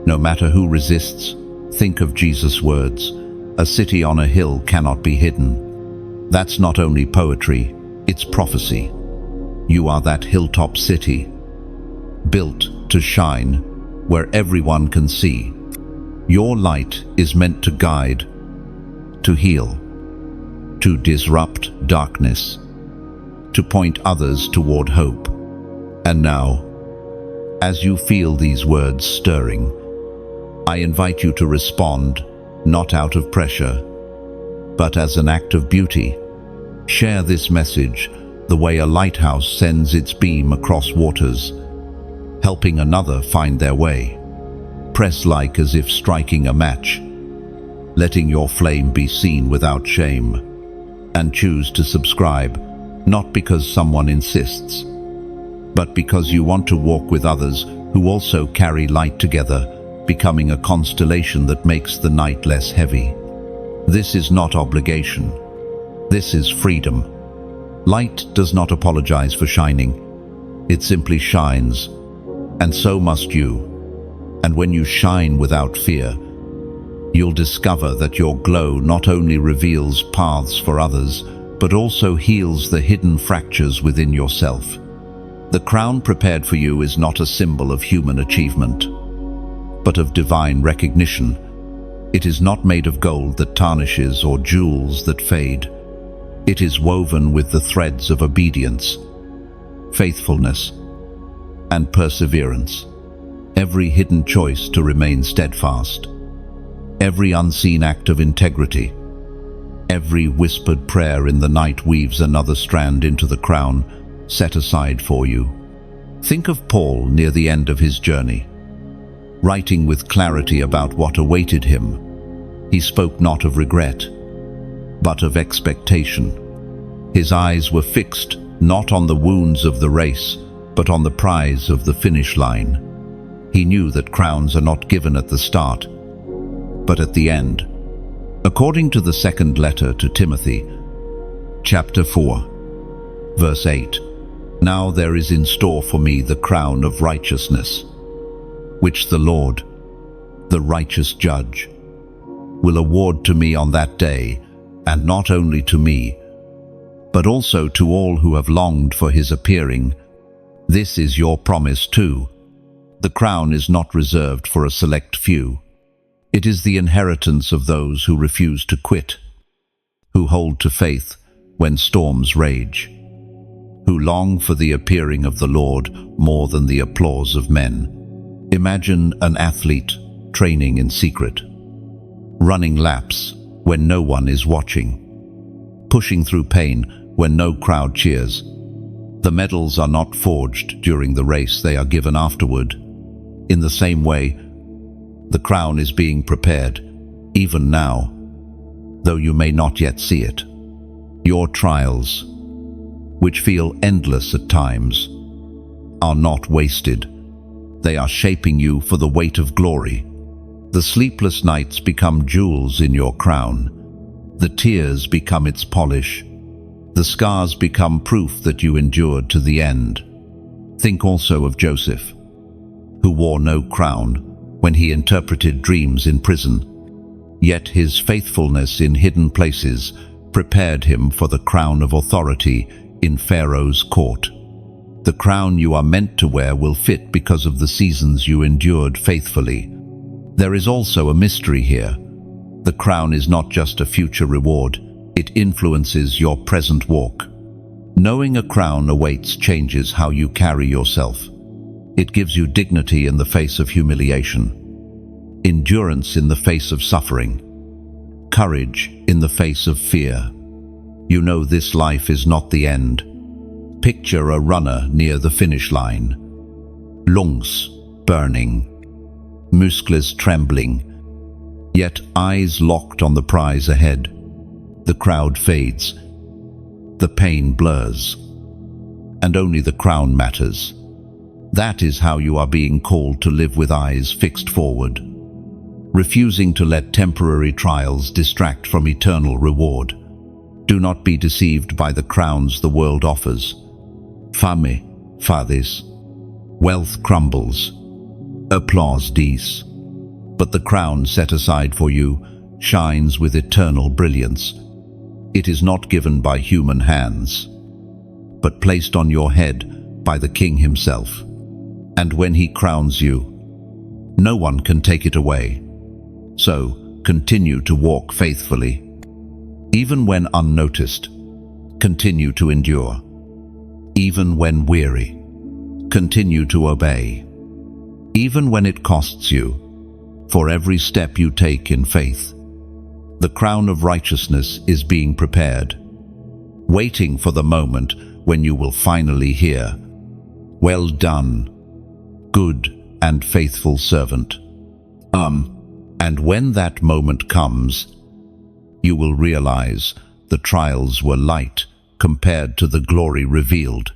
no matter who resists, think of Jesus' words, "A city on a hill cannot be hidden." That's not only poetry, it's prophecy. You are that hilltop city, built to shine where everyone can see. Your light is meant to guide, to heal, to disrupt darkness, to point others toward hope. And now, as you feel these words stirring, I invite you to respond, not out of pressure, but as an act of beauty. Share this message the way a lighthouse sends its beam across waters, helping another find their way. Press like as if striking a match, letting your flame be seen without shame. And choose to subscribe, not because someone insists, but because you want to walk with others who also carry light together, becoming a constellation that makes the night less heavy. This is not obligation. This is freedom. Light does not apologize for shining. It simply shines, and so must you. And when you shine without fear, you'll discover that your glow not only reveals paths for others, but also heals the hidden fractures within yourself. The crown prepared for you is not a symbol of human achievement, but of divine recognition. It is not made of gold that tarnishes or jewels that fade. It is woven with the threads of obedience, faithfulness, and perseverance. Every hidden choice to remain steadfast, every unseen act of integrity, every whispered prayer in the night weaves another strand into the crown set aside for you. Think of Paul near the end of his journey. Writing with clarity about what awaited him, he spoke not of regret, but of expectation. His eyes were fixed not on the wounds of the race, but on the prize of the finish line. He knew that crowns are not given at the start, but at the end. According to the second letter to Timothy, chapter 4, verse 8, "Now there is in store for me the crown of righteousness, which the Lord, the righteous judge, will award to me on that day, and not only to me, but also to all who have longed for his appearing. This is your promise too. The crown is not reserved for a select few. It is the inheritance of those who refuse to quit, who hold to faith when storms rage, who long for the appearing of the Lord more than the applause of men." Imagine an athlete training in secret, running laps when no one is watching, pushing through pain when no crowd cheers. The medals are not forged during the race, they are given afterward. In the same way, the crown is being prepared, even now, though you may not yet see it. Your trials, which feel endless at times, are not wasted. They are shaping you for the weight of glory. The sleepless nights become jewels in your crown. The tears become its polish. The scars become proof that you endured to the end. Think also of Joseph, who wore no crown when he interpreted dreams in prison. Yet his faithfulness in hidden places prepared him for the crown of authority in Pharaoh's court. The crown you are meant to wear will fit because of the seasons you endured faithfully. There is also a mystery here. The crown is not just a future reward, it influences your present walk. Knowing a crown awaits changes how you carry yourself. It gives you dignity in the face of humiliation, endurance in the face of suffering, courage in the face of fear. You know this life is not the end. Picture a runner near the finish line. Lungs burning, muscles trembling, yet eyes locked on the prize ahead. The crowd fades, the pain blurs, and only the crown matters. That is how you are being called to live with eyes fixed forward, refusing to let temporary trials distract from eternal reward. Do not be deceived by the crowns the world offers. Fame, fades, wealth crumbles, applause dies. But the crown set aside for you shines with eternal brilliance. It is not given by human hands, but placed on your head by the King himself. And when he crowns you, no one can take it away. So continue to walk faithfully, Even when unnoticed, continue to endure. Even when weary, continue to obey. Even when it costs you, for every step you take in faith. The crown of righteousness is being prepared, waiting for the moment when you will finally hear, "Well done, good and faithful servant." And when that moment comes, you will realize the trials were light compared to the glory revealed,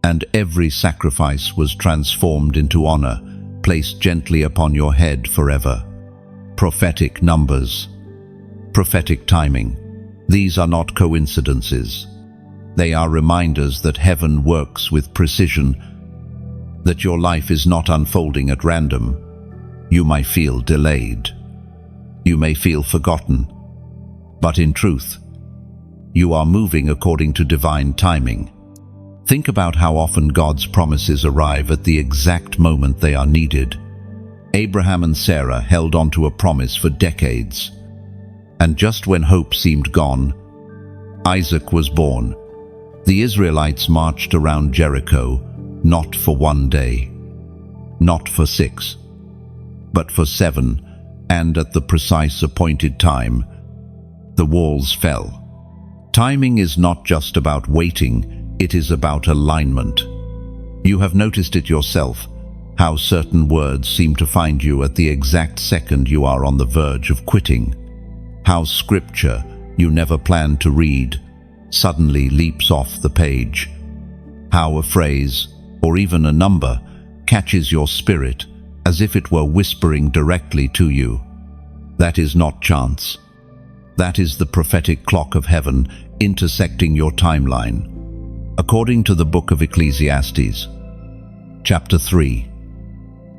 and every sacrifice was transformed into honor, placed gently upon your head forever. Prophetic numbers, prophetic timing. These are not coincidences. They are reminders that heaven works with precision, that your life is not unfolding at random. You may feel delayed. You may feel forgotten. But in truth, you are moving according to divine timing. Think about how often God's promises arrive at the exact moment they are needed. Abraham and Sarah held on to a promise for decades. And just when hope seemed gone, Isaac was born. The Israelites marched around Jericho, not for 1 day, not for 6, but for 7, and at the precise appointed time, the walls fell. Timing is not just about waiting, it is about alignment. You have noticed it yourself, how certain words seem to find you at the exact second you are on the verge of quitting. How scripture you never planned to read suddenly leaps off the page. How a phrase, or even a number, catches your spirit as if it were whispering directly to you. That is not chance. That is the prophetic clock of heaven intersecting your timeline. According to the book of Ecclesiastes, chapter 3,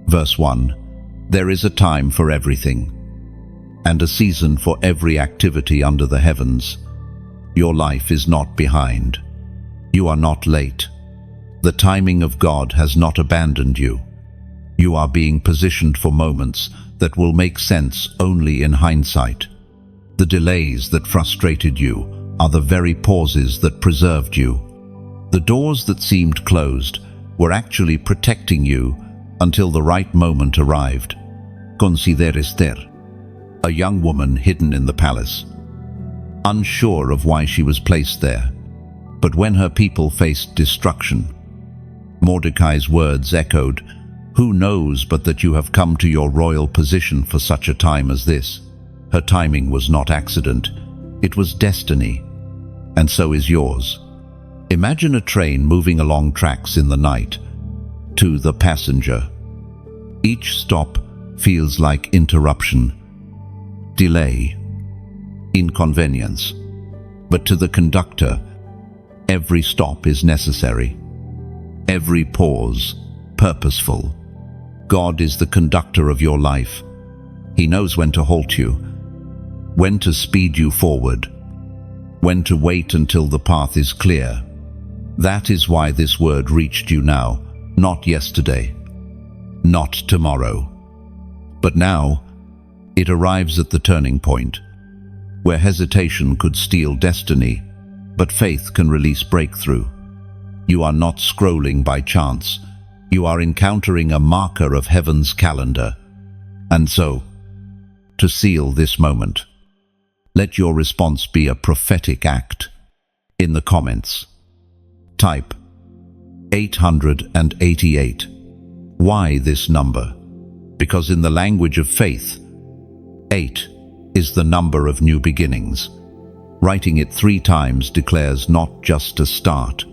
verse 1, there is a time for everything, and a season for every activity under the heavens. Your life is not behind. You are not late. The timing of God has not abandoned you. You are being positioned for moments that will make sense only in hindsight. The delays that frustrated you are the very pauses that preserved you. The doors that seemed closed were actually protecting you until the right moment arrived. Consider Esther, a young woman hidden in the palace, unsure of why she was placed there. But when her people faced destruction, Mordecai's words echoed, "Who knows but that you have come to your royal position for such a time as this?" Her timing was not accident, it was destiny, and so is yours. Imagine a train moving along tracks in the night. To the passenger, each stop feels like interruption, delay, inconvenience. But to the conductor, every stop is necessary. Every pause, purposeful. God is the conductor of your life. He knows when to halt you, when to speed you forward, when to wait until the path is clear. That is why this word reached you now, not yesterday, not tomorrow. But now, it arrives at the turning point, where hesitation could steal destiny, but faith can release breakthrough. You are not scrolling by chance. You are encountering a marker of heaven's calendar. And so, to seal this moment, let your response be a prophetic act. In the comments, type 888. Why this number? Because in the language of faith, 8 is the number of new beginnings. Writing it 3 times declares not just a start,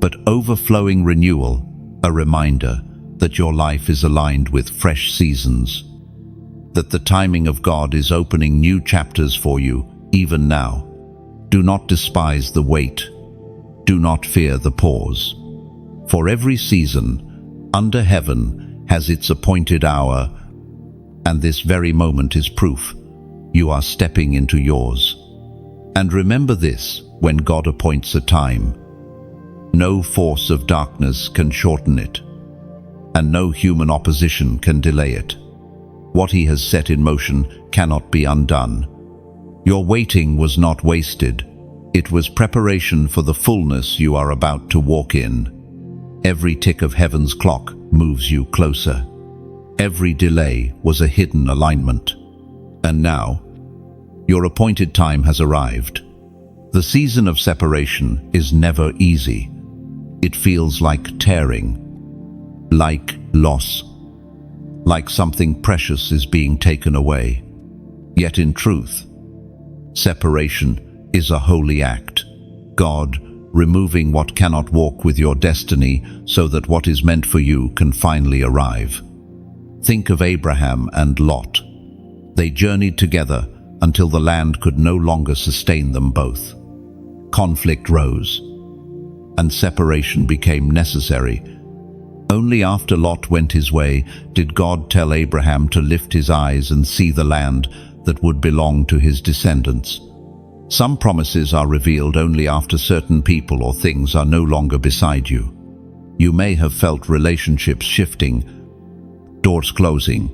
but overflowing renewal, a reminder that your life is aligned with fresh seasons, that the timing of God is opening new chapters for you even now. Do not despise the wait. Do not fear the pause. For every season under heaven has its appointed hour, and this very moment is proof you are stepping into yours. And remember this, when God appoints a time, no force of darkness can shorten it, and no human opposition can delay it. What He has set in motion cannot be undone. Your waiting was not wasted. It was preparation for the fullness you are about to walk in. Every tick of heaven's clock moves you closer. Every delay was a hidden alignment. And now, your appointed time has arrived. The season of separation is never easy. It feels like tearing, like loss, like something precious is being taken away. Yet in truth, separation is a holy act. God removing what cannot walk with your destiny so that what is meant for you can finally arrive. Think of Abraham and Lot. They journeyed together until the land could no longer sustain them both. Conflict rose, and separation became necessary. Only after Lot went his way did God tell Abraham to lift his eyes and see the land that would belong to his descendants. Some promises are revealed only after certain people or things are no longer beside you. You may have felt relationships shifting, doors closing,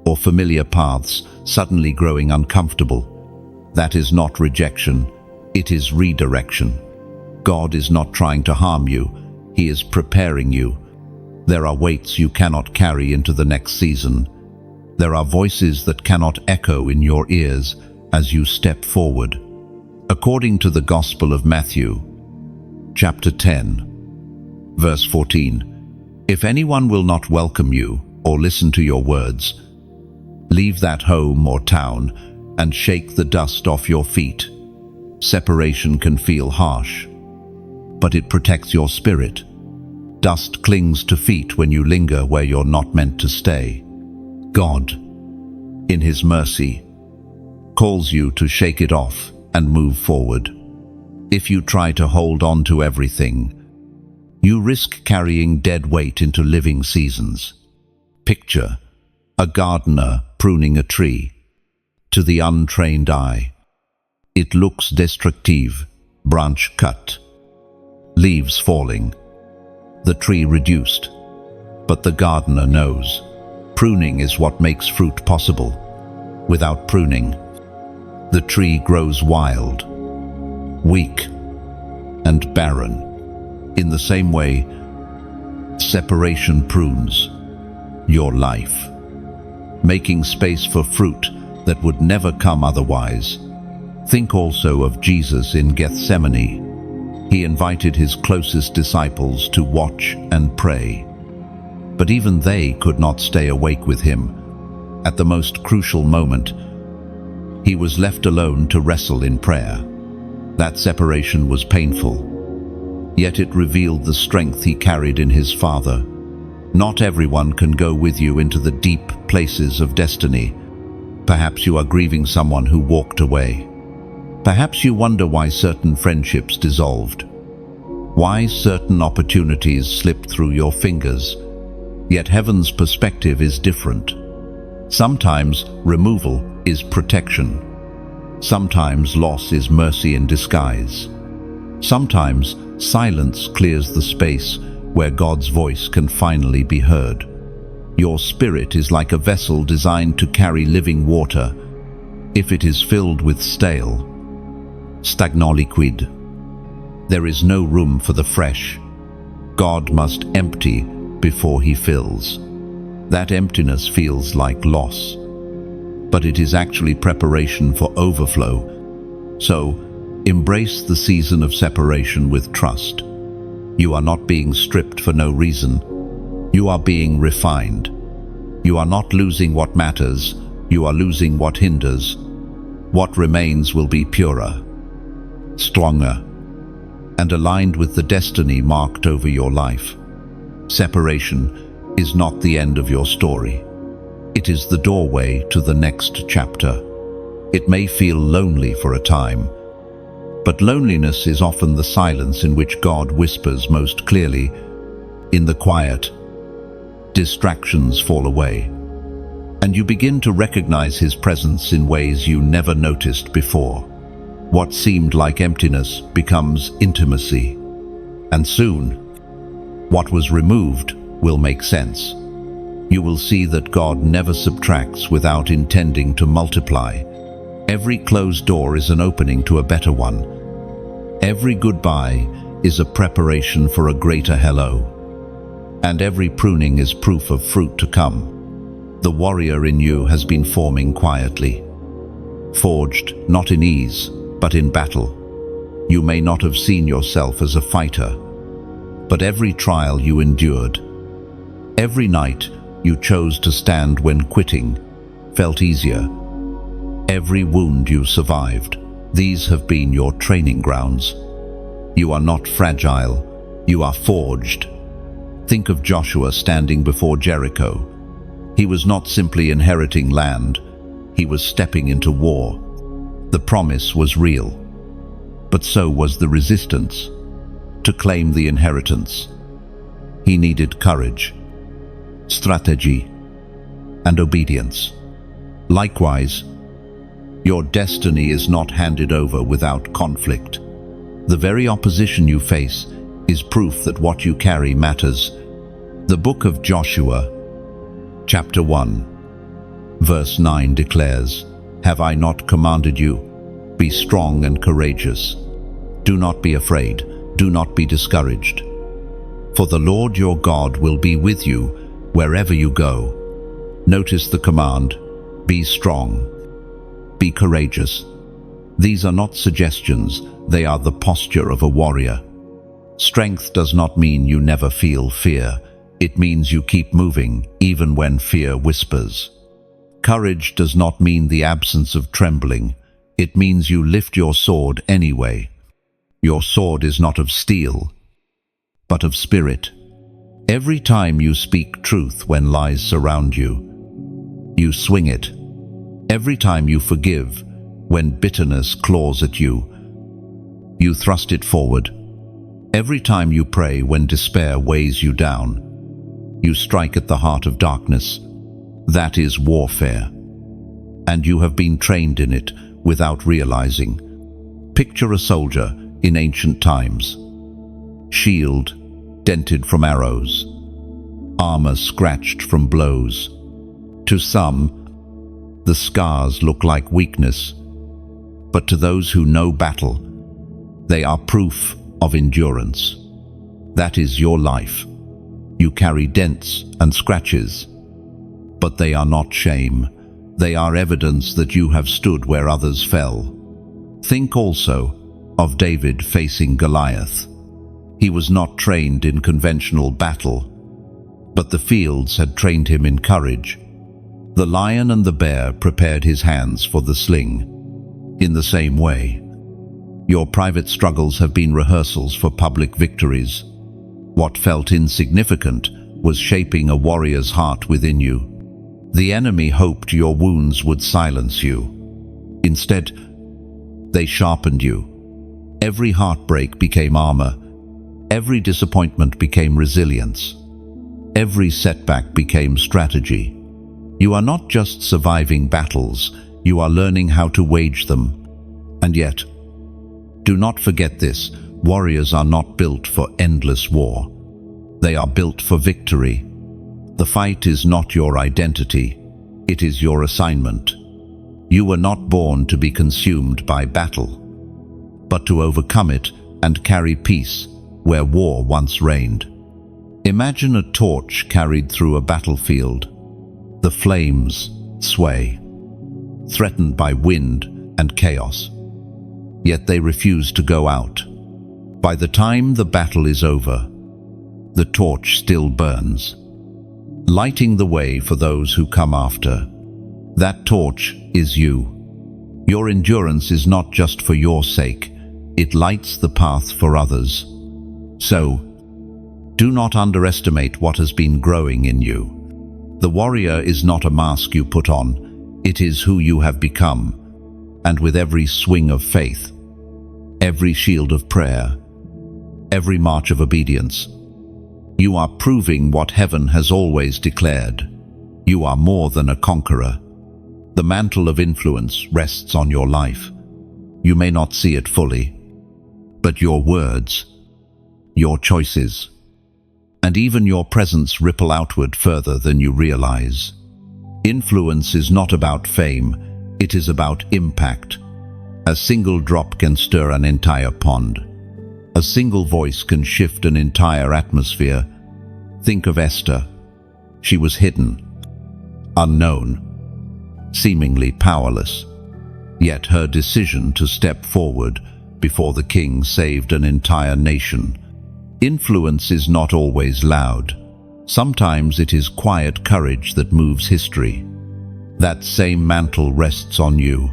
or familiar paths suddenly growing uncomfortable. That is not rejection, it is redirection. God is not trying to harm you, He is preparing you. There are weights you cannot carry into the next season. There are voices that cannot echo in your ears as you step forward. According to the Gospel of Matthew, chapter 10, verse 14, if anyone will not welcome you or listen to your words, leave that home or town and shake the dust off your feet. Separation can feel harsh, but it protects your spirit. Dust clings to feet when you linger where you're not meant to stay. God, in His mercy, calls you to shake it off and move forward. If you try to hold on to everything, you risk carrying dead weight into living seasons. Picture a gardener pruning a tree. To the untrained eye, it looks destructive, branch cut, leaves falling, the tree reduced. But the gardener knows, pruning is what makes fruit possible. Without pruning, the tree grows wild, weak, and barren. In the same way, separation prunes your life, making space for fruit that would never come otherwise. Think also of Jesus in Gethsemane. He invited His closest disciples to watch and pray. But even they could not stay awake with Him. At the most crucial moment, He was left alone to wrestle in prayer. That separation was painful, yet it revealed the strength He carried in His Father. Not everyone can go with you into the deep places of destiny. Perhaps you are grieving someone who walked away. Perhaps you wonder why certain friendships dissolved, why certain opportunities slipped through your fingers. Yet heaven's perspective is different. Sometimes removal is protection. Sometimes loss is mercy in disguise. Sometimes silence clears the space where God's voice can finally be heard. Your spirit is like a vessel designed to carry living water. If it is filled with stale, stagnant liquid, there is no room for the fresh. God must empty before He fills. That emptiness feels like loss, but it is actually preparation for overflow. So, embrace the season of separation with trust. You are not being stripped for no reason. You are being refined. You are not losing what matters. You are losing what hinders. What remains will be purer, stronger, and aligned with the destiny marked over your life. Separation is not the end of your story. It is the doorway to the next chapter. It may feel lonely for a time, but loneliness is often the silence in which God whispers most clearly. In the quiet, distractions fall away, and you begin to recognize His presence in ways you never noticed before. What seemed like emptiness becomes intimacy, and soon, what was removed will make sense. You will see that God never subtracts without intending to multiply. Every closed door is an opening to a better one. Every goodbye is a preparation for a greater hello. And every pruning is proof of fruit to come. The warrior in you has been forming quietly, forged not in ease, but in battle. You may not have seen yourself as a fighter, but every trial you endured, every night you chose to stand when quitting felt easier, every wound you survived, these have been your training grounds. You are not fragile, you are forged. Think of Joshua standing before Jericho. He was not simply inheriting land, he was stepping into war. The promise was real, but so was the resistance. To claim the inheritance, he needed courage, strategy, and obedience. Likewise, your destiny is not handed over without conflict. The very opposition you face is proof that what you carry matters. The book of Joshua, chapter 1, verse 9 declares, "Have I not commanded you? Be strong and courageous. Do not be afraid, do not be discouraged. For the Lord your God will be with you wherever you go." Notice the command, be strong, be courageous. These are not suggestions, they are the posture of a warrior. Strength does not mean you never feel fear. It means you keep moving, even when fear whispers. Courage does not mean the absence of trembling. It means you lift your sword anyway. Your sword is not of steel, but of spirit. Every time you speak truth when lies surround you, you swing it. Every time you forgive when bitterness claws at you, you thrust it forward. Every time you pray when despair weighs you down, you strike at the heart of darkness. That is warfare, and you have been trained in it without realizing. Picture a soldier in ancient times. Shield dented from arrows, armor scratched from blows. To some, the scars look like weakness, but to those who know battle, they are proof of endurance. That is your life. You carry dents and scratches, but they are not shame. They are evidence that you have stood where others fell. Think also of David facing Goliath. He was not trained in conventional battle, but the fields had trained him in courage. The lion and the bear prepared his hands for the sling. In the same way, your private struggles have been rehearsals for public victories. What felt insignificant was shaping a warrior's heart within you. The enemy hoped your wounds would silence you. Instead, they sharpened you. Every heartbreak became armor. Every disappointment became resilience. Every setback became strategy. You are not just surviving battles, you are learning how to wage them. And yet, do not forget this, warriors are not built for endless war. They are built for victory. The fight is not your identity, it is your assignment. You were not born to be consumed by battle, but to overcome it and carry peace where war once reigned. Imagine a torch carried through a battlefield. The flames sway, threatened by wind and chaos. Yet they refuse to go out. By the time the battle is over, the torch still burns, lighting the way for those who come after. That torch is you. Your endurance is not just for your sake, it lights the path for others. So, do not underestimate what has been growing in you. The warrior is not a mask you put on, it is who you have become. And with every swing of faith, every shield of prayer, every march of obedience, you are proving what heaven has always declared. You are more than a conqueror. The mantle of influence rests on your life. You may not see it fully, but your words, your choices, and even your presence ripple outward further than you realize. Influence is not about fame, It is about impact. A single drop can stir an entire pond. A single voice can shift an entire atmosphere. Think of Esther. She was hidden, unknown, seemingly powerless. Yet her decision to step forward before the king saved an entire nation. Influence is not always loud. Sometimes it is quiet courage that moves history. That same mantle rests on you.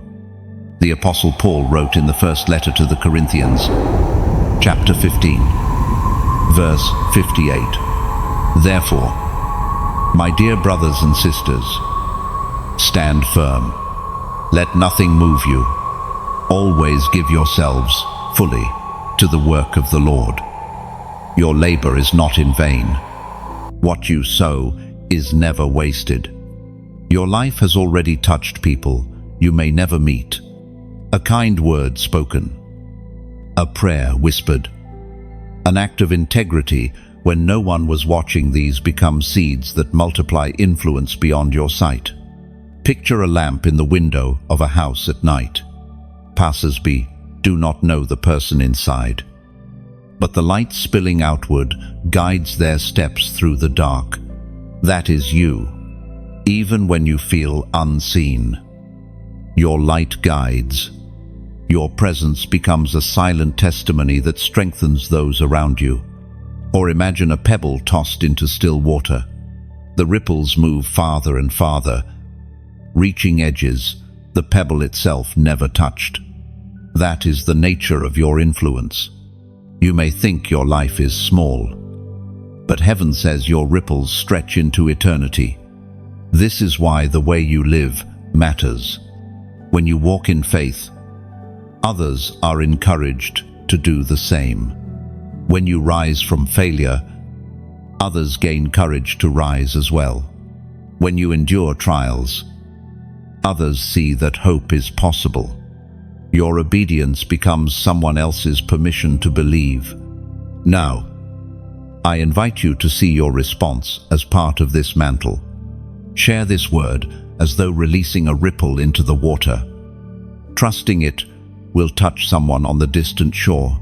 The Apostle Paul wrote in the first letter to the Corinthians, chapter 15, verse 58. Therefore, my dear brothers and sisters, stand firm. Let nothing move you. Always give yourselves fully to the work of the Lord. Your labor is not in vain. What you sow is never wasted. Your life has already touched people you may never meet. A kind word spoken, a prayer whispered, an act of integrity when no one was watching. These become seeds that multiply influence beyond your sight. Picture a lamp in the window of a house at night. Passers-by do not know the person inside, but the light spilling outward guides their steps through the dark. That is you, even when you feel unseen. Your light guides. Your presence becomes a silent testimony that strengthens those around you. Or imagine a pebble tossed into still water. The ripples move farther and farther, reaching edges the pebble itself never touched. That is the nature of your influence. You may think your life is small, but heaven says your ripples stretch into eternity. This is why the way you live matters. When you walk in faith, others are encouraged to do the same. When you rise from failure, others gain courage to rise as well. When you endure trials, others see that hope is possible. Your obedience becomes someone else's permission to believe. Now, I invite you to see your response as part of this mantle. Share this word as though releasing a ripple into the water. Trusting it will touch someone on the distant shore.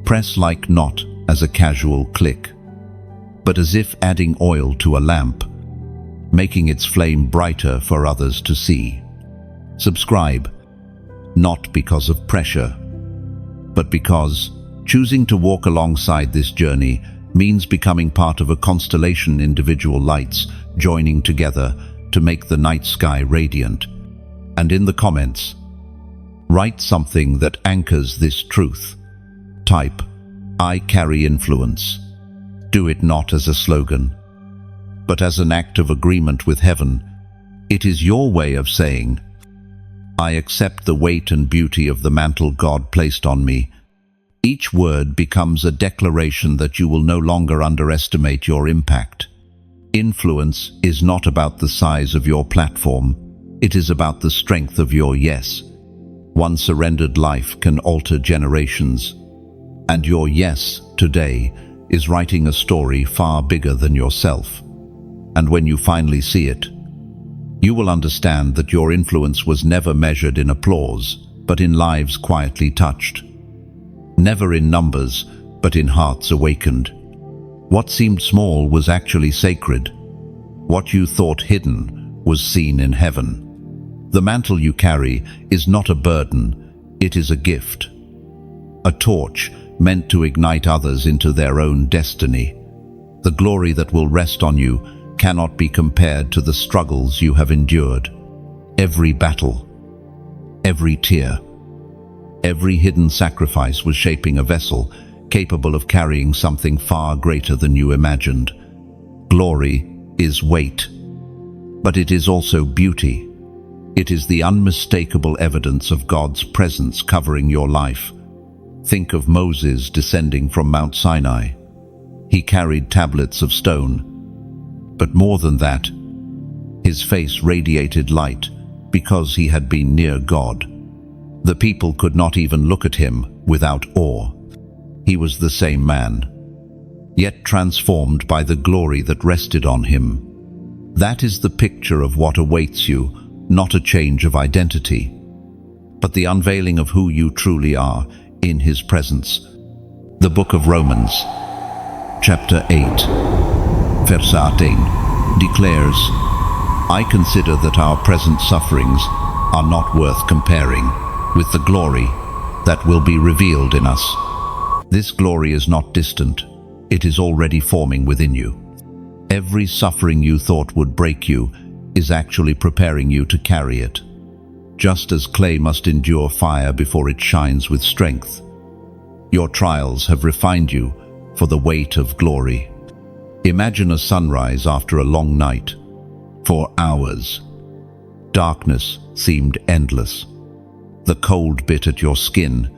Press like not as a casual click, but as if adding oil to a lamp, making its flame brighter for others to see. Subscribe, not because of pressure, but because choosing to walk alongside this journey means becoming part of a constellation, individual lights joining together to make the night sky radiant. And in the comments, write something that anchors this truth. Type, I carry influence. Do it not as a slogan, but as an act of agreement with heaven. It is your way of saying, I accept the weight and beauty of the mantle God placed on me. Each word becomes a declaration that you will no longer underestimate your impact. Influence is not about the size of your platform. It is about the strength of your yes. One surrendered life can alter generations. And your yes today is writing a story far bigger than yourself. And when you finally see it, you will understand that your influence was never measured in applause, but in lives quietly touched. Never in numbers, but in hearts awakened. What seemed small was actually sacred. What you thought hidden was seen in heaven. The mantle you carry is not a burden, it is a gift. A torch meant to ignite others into their own destiny. The glory that will rest on you cannot be compared to the struggles you have endured. Every battle, every tear, every hidden sacrifice was shaping a vessel capable of carrying something far greater than you imagined. Glory is weight, but it is also beauty. It is the unmistakable evidence of God's presence covering your life. Think of Moses descending from Mount Sinai. He carried tablets of stone, but more than that, his face radiated light because he had been near God. The people could not even look at him without awe. He was the same man, yet transformed by the glory that rested on him. That is the picture of what awaits you not a change of identity, but the unveiling of who you truly are in His presence. The book of Romans, chapter 8, verse 18, declares, "I consider that our present sufferings are not worth comparing with the glory that will be revealed in us." This glory is not distant, it is already forming within you. Every suffering you thought would break you is actually preparing you to carry it. Just as clay must endure fire before it shines with strength, your trials have refined you for the weight of glory. Imagine a sunrise after a long night. For hours, darkness seemed endless. The cold bit at your skin.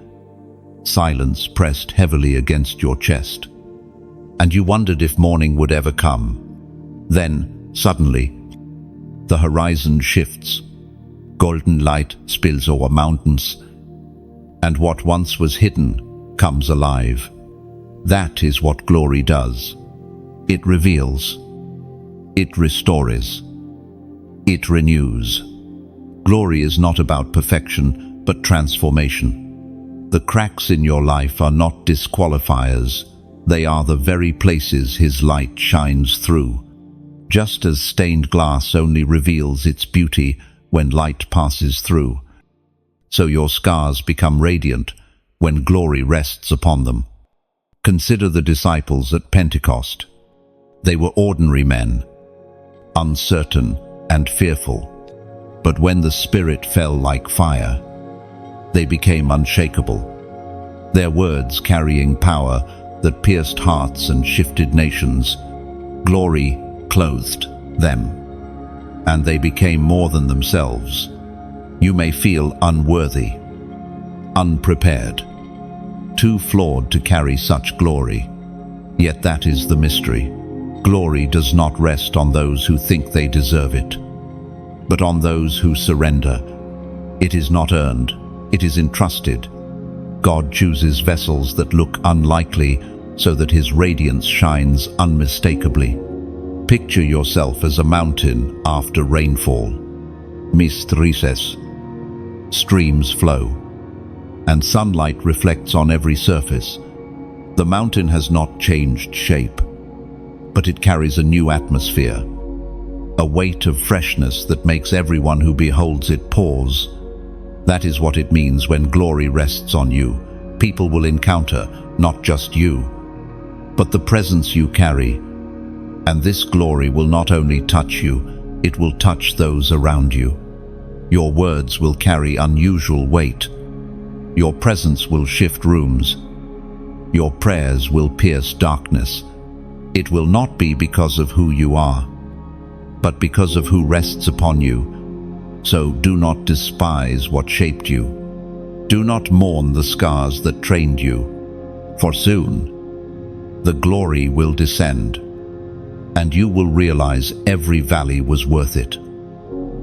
Silence pressed heavily against your chest. And you wondered if morning would ever come. Then, suddenly, the horizon shifts. Golden light spills over mountains, and what once was hidden comes alive. That is what glory does. It reveals. It restores. It renews. Glory is not about perfection, but transformation. The cracks in your life are not disqualifiers. They are the very places His light shines through. Just as stained glass only reveals its beauty when light passes through, so your scars become radiant when glory rests upon them. Consider the disciples at Pentecost. They were ordinary men, uncertain and fearful, but when the Spirit fell like fire, they became unshakable, their words carrying power that pierced hearts and shifted nations. Glory clothed them, and they became more than themselves. You may feel unworthy, unprepared, too flawed to carry such glory. Yet that is the mystery. Glory does not rest on those who think they deserve it, but on those who surrender. It is not earned, it is entrusted. God chooses vessels that look unlikely so that His radiance shines unmistakably. Picture yourself as a mountain after rainfall. Mist recesses, streams flow, and sunlight reflects on every surface. The mountain has not changed shape, but it carries a new atmosphere, a weight of freshness that makes everyone who beholds it pause. That is what it means when glory rests on you. People will encounter not just you, but the presence you carry. And this glory will not only touch you, it will touch those around you. Your words will carry unusual weight. Your presence will shift rooms. Your prayers will pierce darkness. It will not be because of who you are, but because of who rests upon you. So do not despise what shaped you. Do not mourn the scars that trained you, for soon the glory will descend, and you will realize every valley was worth it.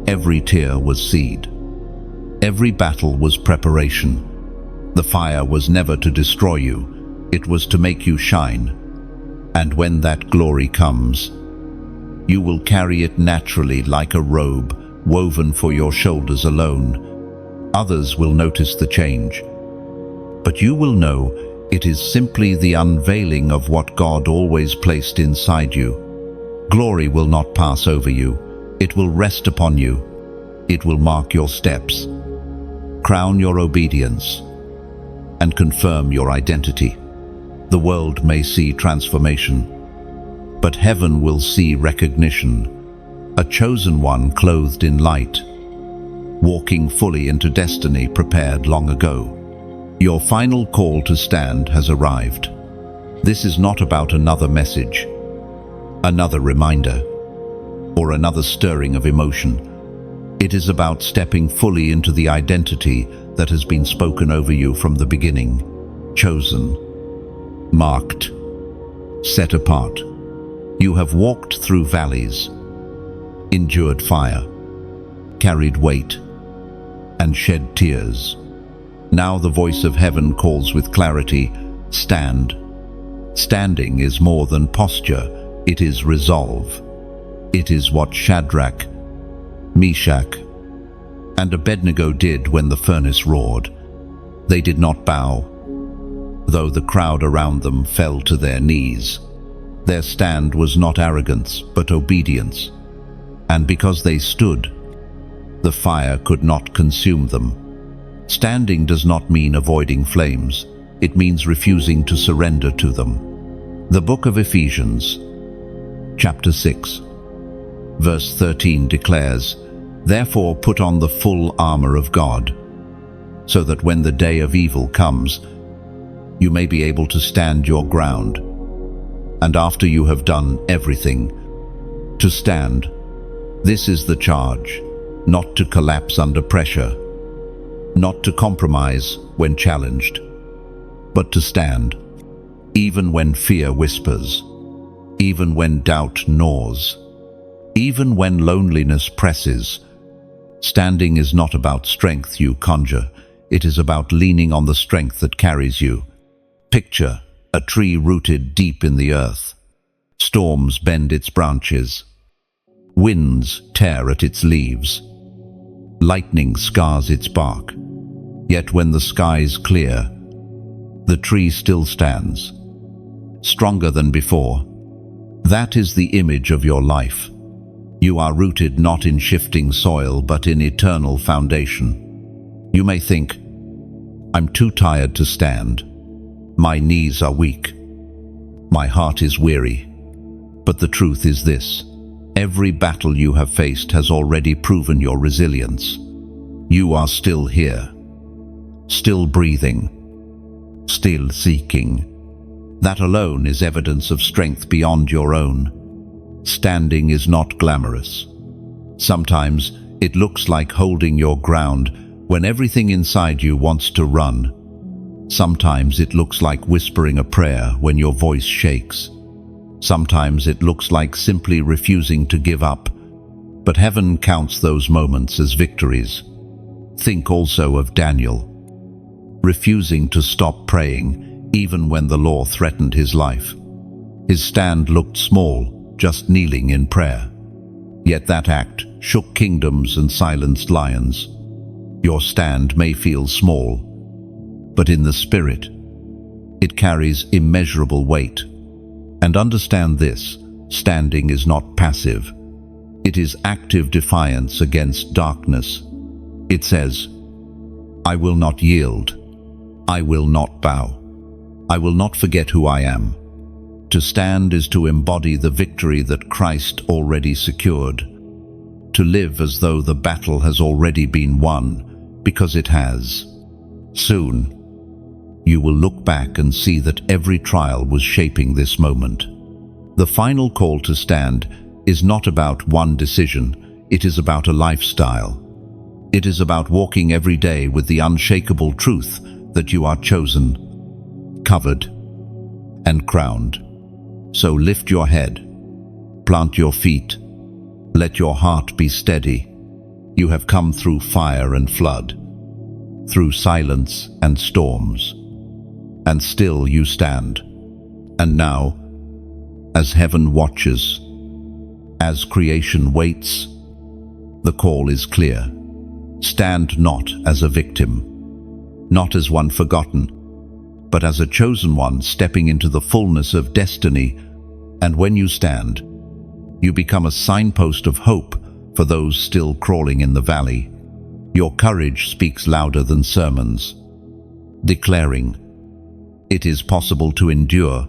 Every tear was seed. Every battle was preparation. The fire was never to destroy you, it was to make you shine. And when that glory comes, you will carry it naturally like a robe woven for your shoulders alone. Others will notice the change, but you will know it is simply the unveiling of what God always placed inside you. Glory will not pass over you. It will rest upon you. It will mark your steps, crown your obedience, and confirm your identity. The world may see transformation, but heaven will see recognition. A chosen one clothed in light, walking fully into destiny prepared long ago. Your final call to stand has arrived. This is not about another message, another reminder, or another stirring of emotion. It is about stepping fully into the identity that has been spoken over you from the beginning. Chosen, marked, set apart. You have walked through valleys, endured fire, carried weight, and shed tears. Now the voice of heaven calls with clarity, stand. Standing is more than posture, it is resolve. It is what Shadrach, Meshach, And Abednego did when the furnace roared. They did not bow, though the crowd around them fell to their knees. Their stand was not arrogance, but obedience. And because they stood, the fire could not consume them. Standing does not mean avoiding flames. It means refusing to surrender to them. The book of Ephesians, chapter 6, verse 13 declares, "Therefore put on the full armor of God, so that when the day of evil comes, you may be able to stand your ground. And after you have done everything, to stand." This is the charge, not to collapse under pressure, not to compromise when challenged, but to stand, even when fear whispers, even when doubt gnaws, even when loneliness presses. Standing is not about strength you conjure. It is about leaning on the strength that carries you. Picture a tree rooted deep in the earth. Storms bend its branches. Winds tear at its leaves. Lightning scars its bark. Yet when the skies clear, the tree still stands, stronger than before. That is the image of your life. You are rooted not in shifting soil, but in eternal foundation. You may think, "I'm too tired to stand. My knees are weak. My heart is weary." But the truth is this: every battle you have faced has already proven your resilience. You are still here, still breathing, still seeking. That alone is evidence of strength beyond your own. Standing is not glamorous. Sometimes it looks like holding your ground when everything inside you wants to run. Sometimes it looks like whispering a prayer when your voice shakes. Sometimes it looks like simply refusing to give up. But heaven counts those moments as victories. Think also of Daniel, refusing to stop praying even when the law threatened his life. His stand looked small, just kneeling in prayer. Yet that act shook kingdoms and silenced lions. Your stand may feel small, but in the spirit, it carries immeasurable weight. And understand this: standing is not passive. It is active defiance against darkness. It says, "I will not yield. I will not bow. I will not forget who I am." To stand is to embody the victory that Christ already secured. To live as though the battle has already been won, because it has. Soon, you will look back and see that every trial was shaping this moment. The final call to stand is not about one decision. It is about a lifestyle. It is about walking every day with the unshakable truth that you are chosen, covered, and crowned. So lift your head, plant your feet, let your heart be steady. You have come through fire and flood, through silence and storms, and still you stand. And now, as heaven watches, as creation waits, the call is clear. Stand not as a victim, not as one forgotten, but as a chosen one stepping into the fullness of destiny. And when you stand, you become a signpost of hope for those still crawling in the valley. Your courage speaks louder than sermons, declaring, "It is possible to endure."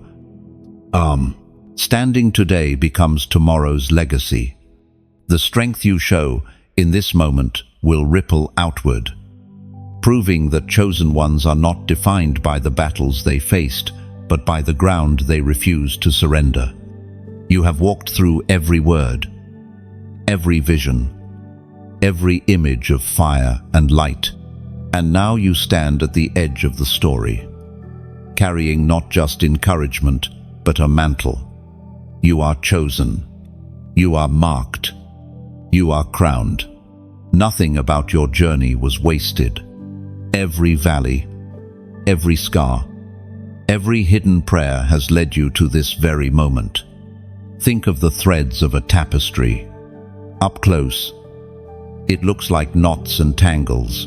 Standing today becomes tomorrow's legacy. The strength you show in this moment will ripple outward, proving that chosen ones are not defined by the battles they faced, but by the ground they refused to surrender. You have walked through every word, every vision, every image of fire and light, and now you stand at the edge of the story, carrying not just encouragement, but a mantle. You are chosen. You are marked. You are crowned. Nothing about your journey was wasted. Every valley, every scar, every hidden prayer has led you to this very moment. Think of the threads of a tapestry. Up close, It looks like knots and tangles.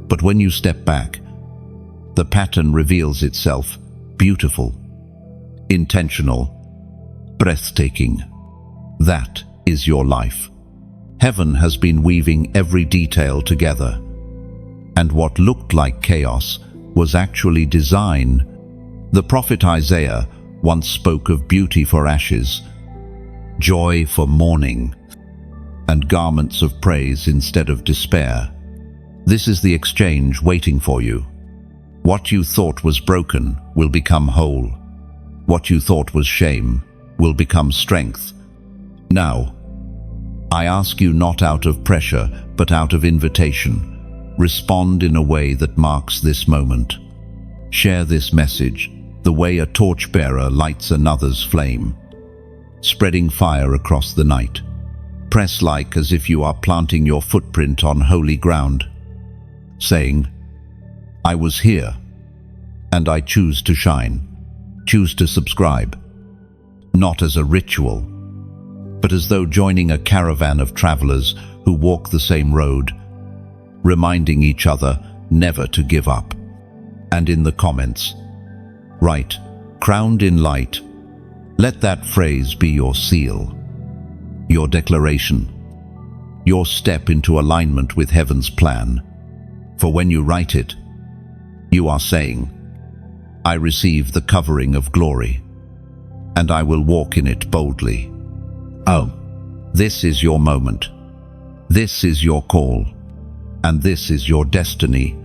But when you step back, the pattern reveals itself beautiful, intentional, breathtaking. That is your life. Heaven has been weaving every detail together. And what looked like chaos was actually design. The prophet Isaiah once spoke of beauty for ashes, joy for mourning, and garments of praise instead of despair. This is the exchange waiting for you. What you thought was broken will become whole. What you thought was shame will become strength. Now, I ask you not out of pressure, but out of invitation. Respond in a way that marks this moment. Share this message the way a torchbearer lights another's flame, spreading fire across the night. Press like as if you are planting your footprint on holy ground, saying, I was here, and I choose to shine. Choose to subscribe, not as a ritual, but as though joining a caravan of travelers who walk the same road, reminding each other never to give up. And in the comments, write, crowned in light. Let that phrase be your seal, your declaration, your step into alignment with heaven's plan. For when you write it, you are saying, I receive the covering of glory, and I will walk in it boldly. Oh, this is your moment. This is your call, and this is your destiny.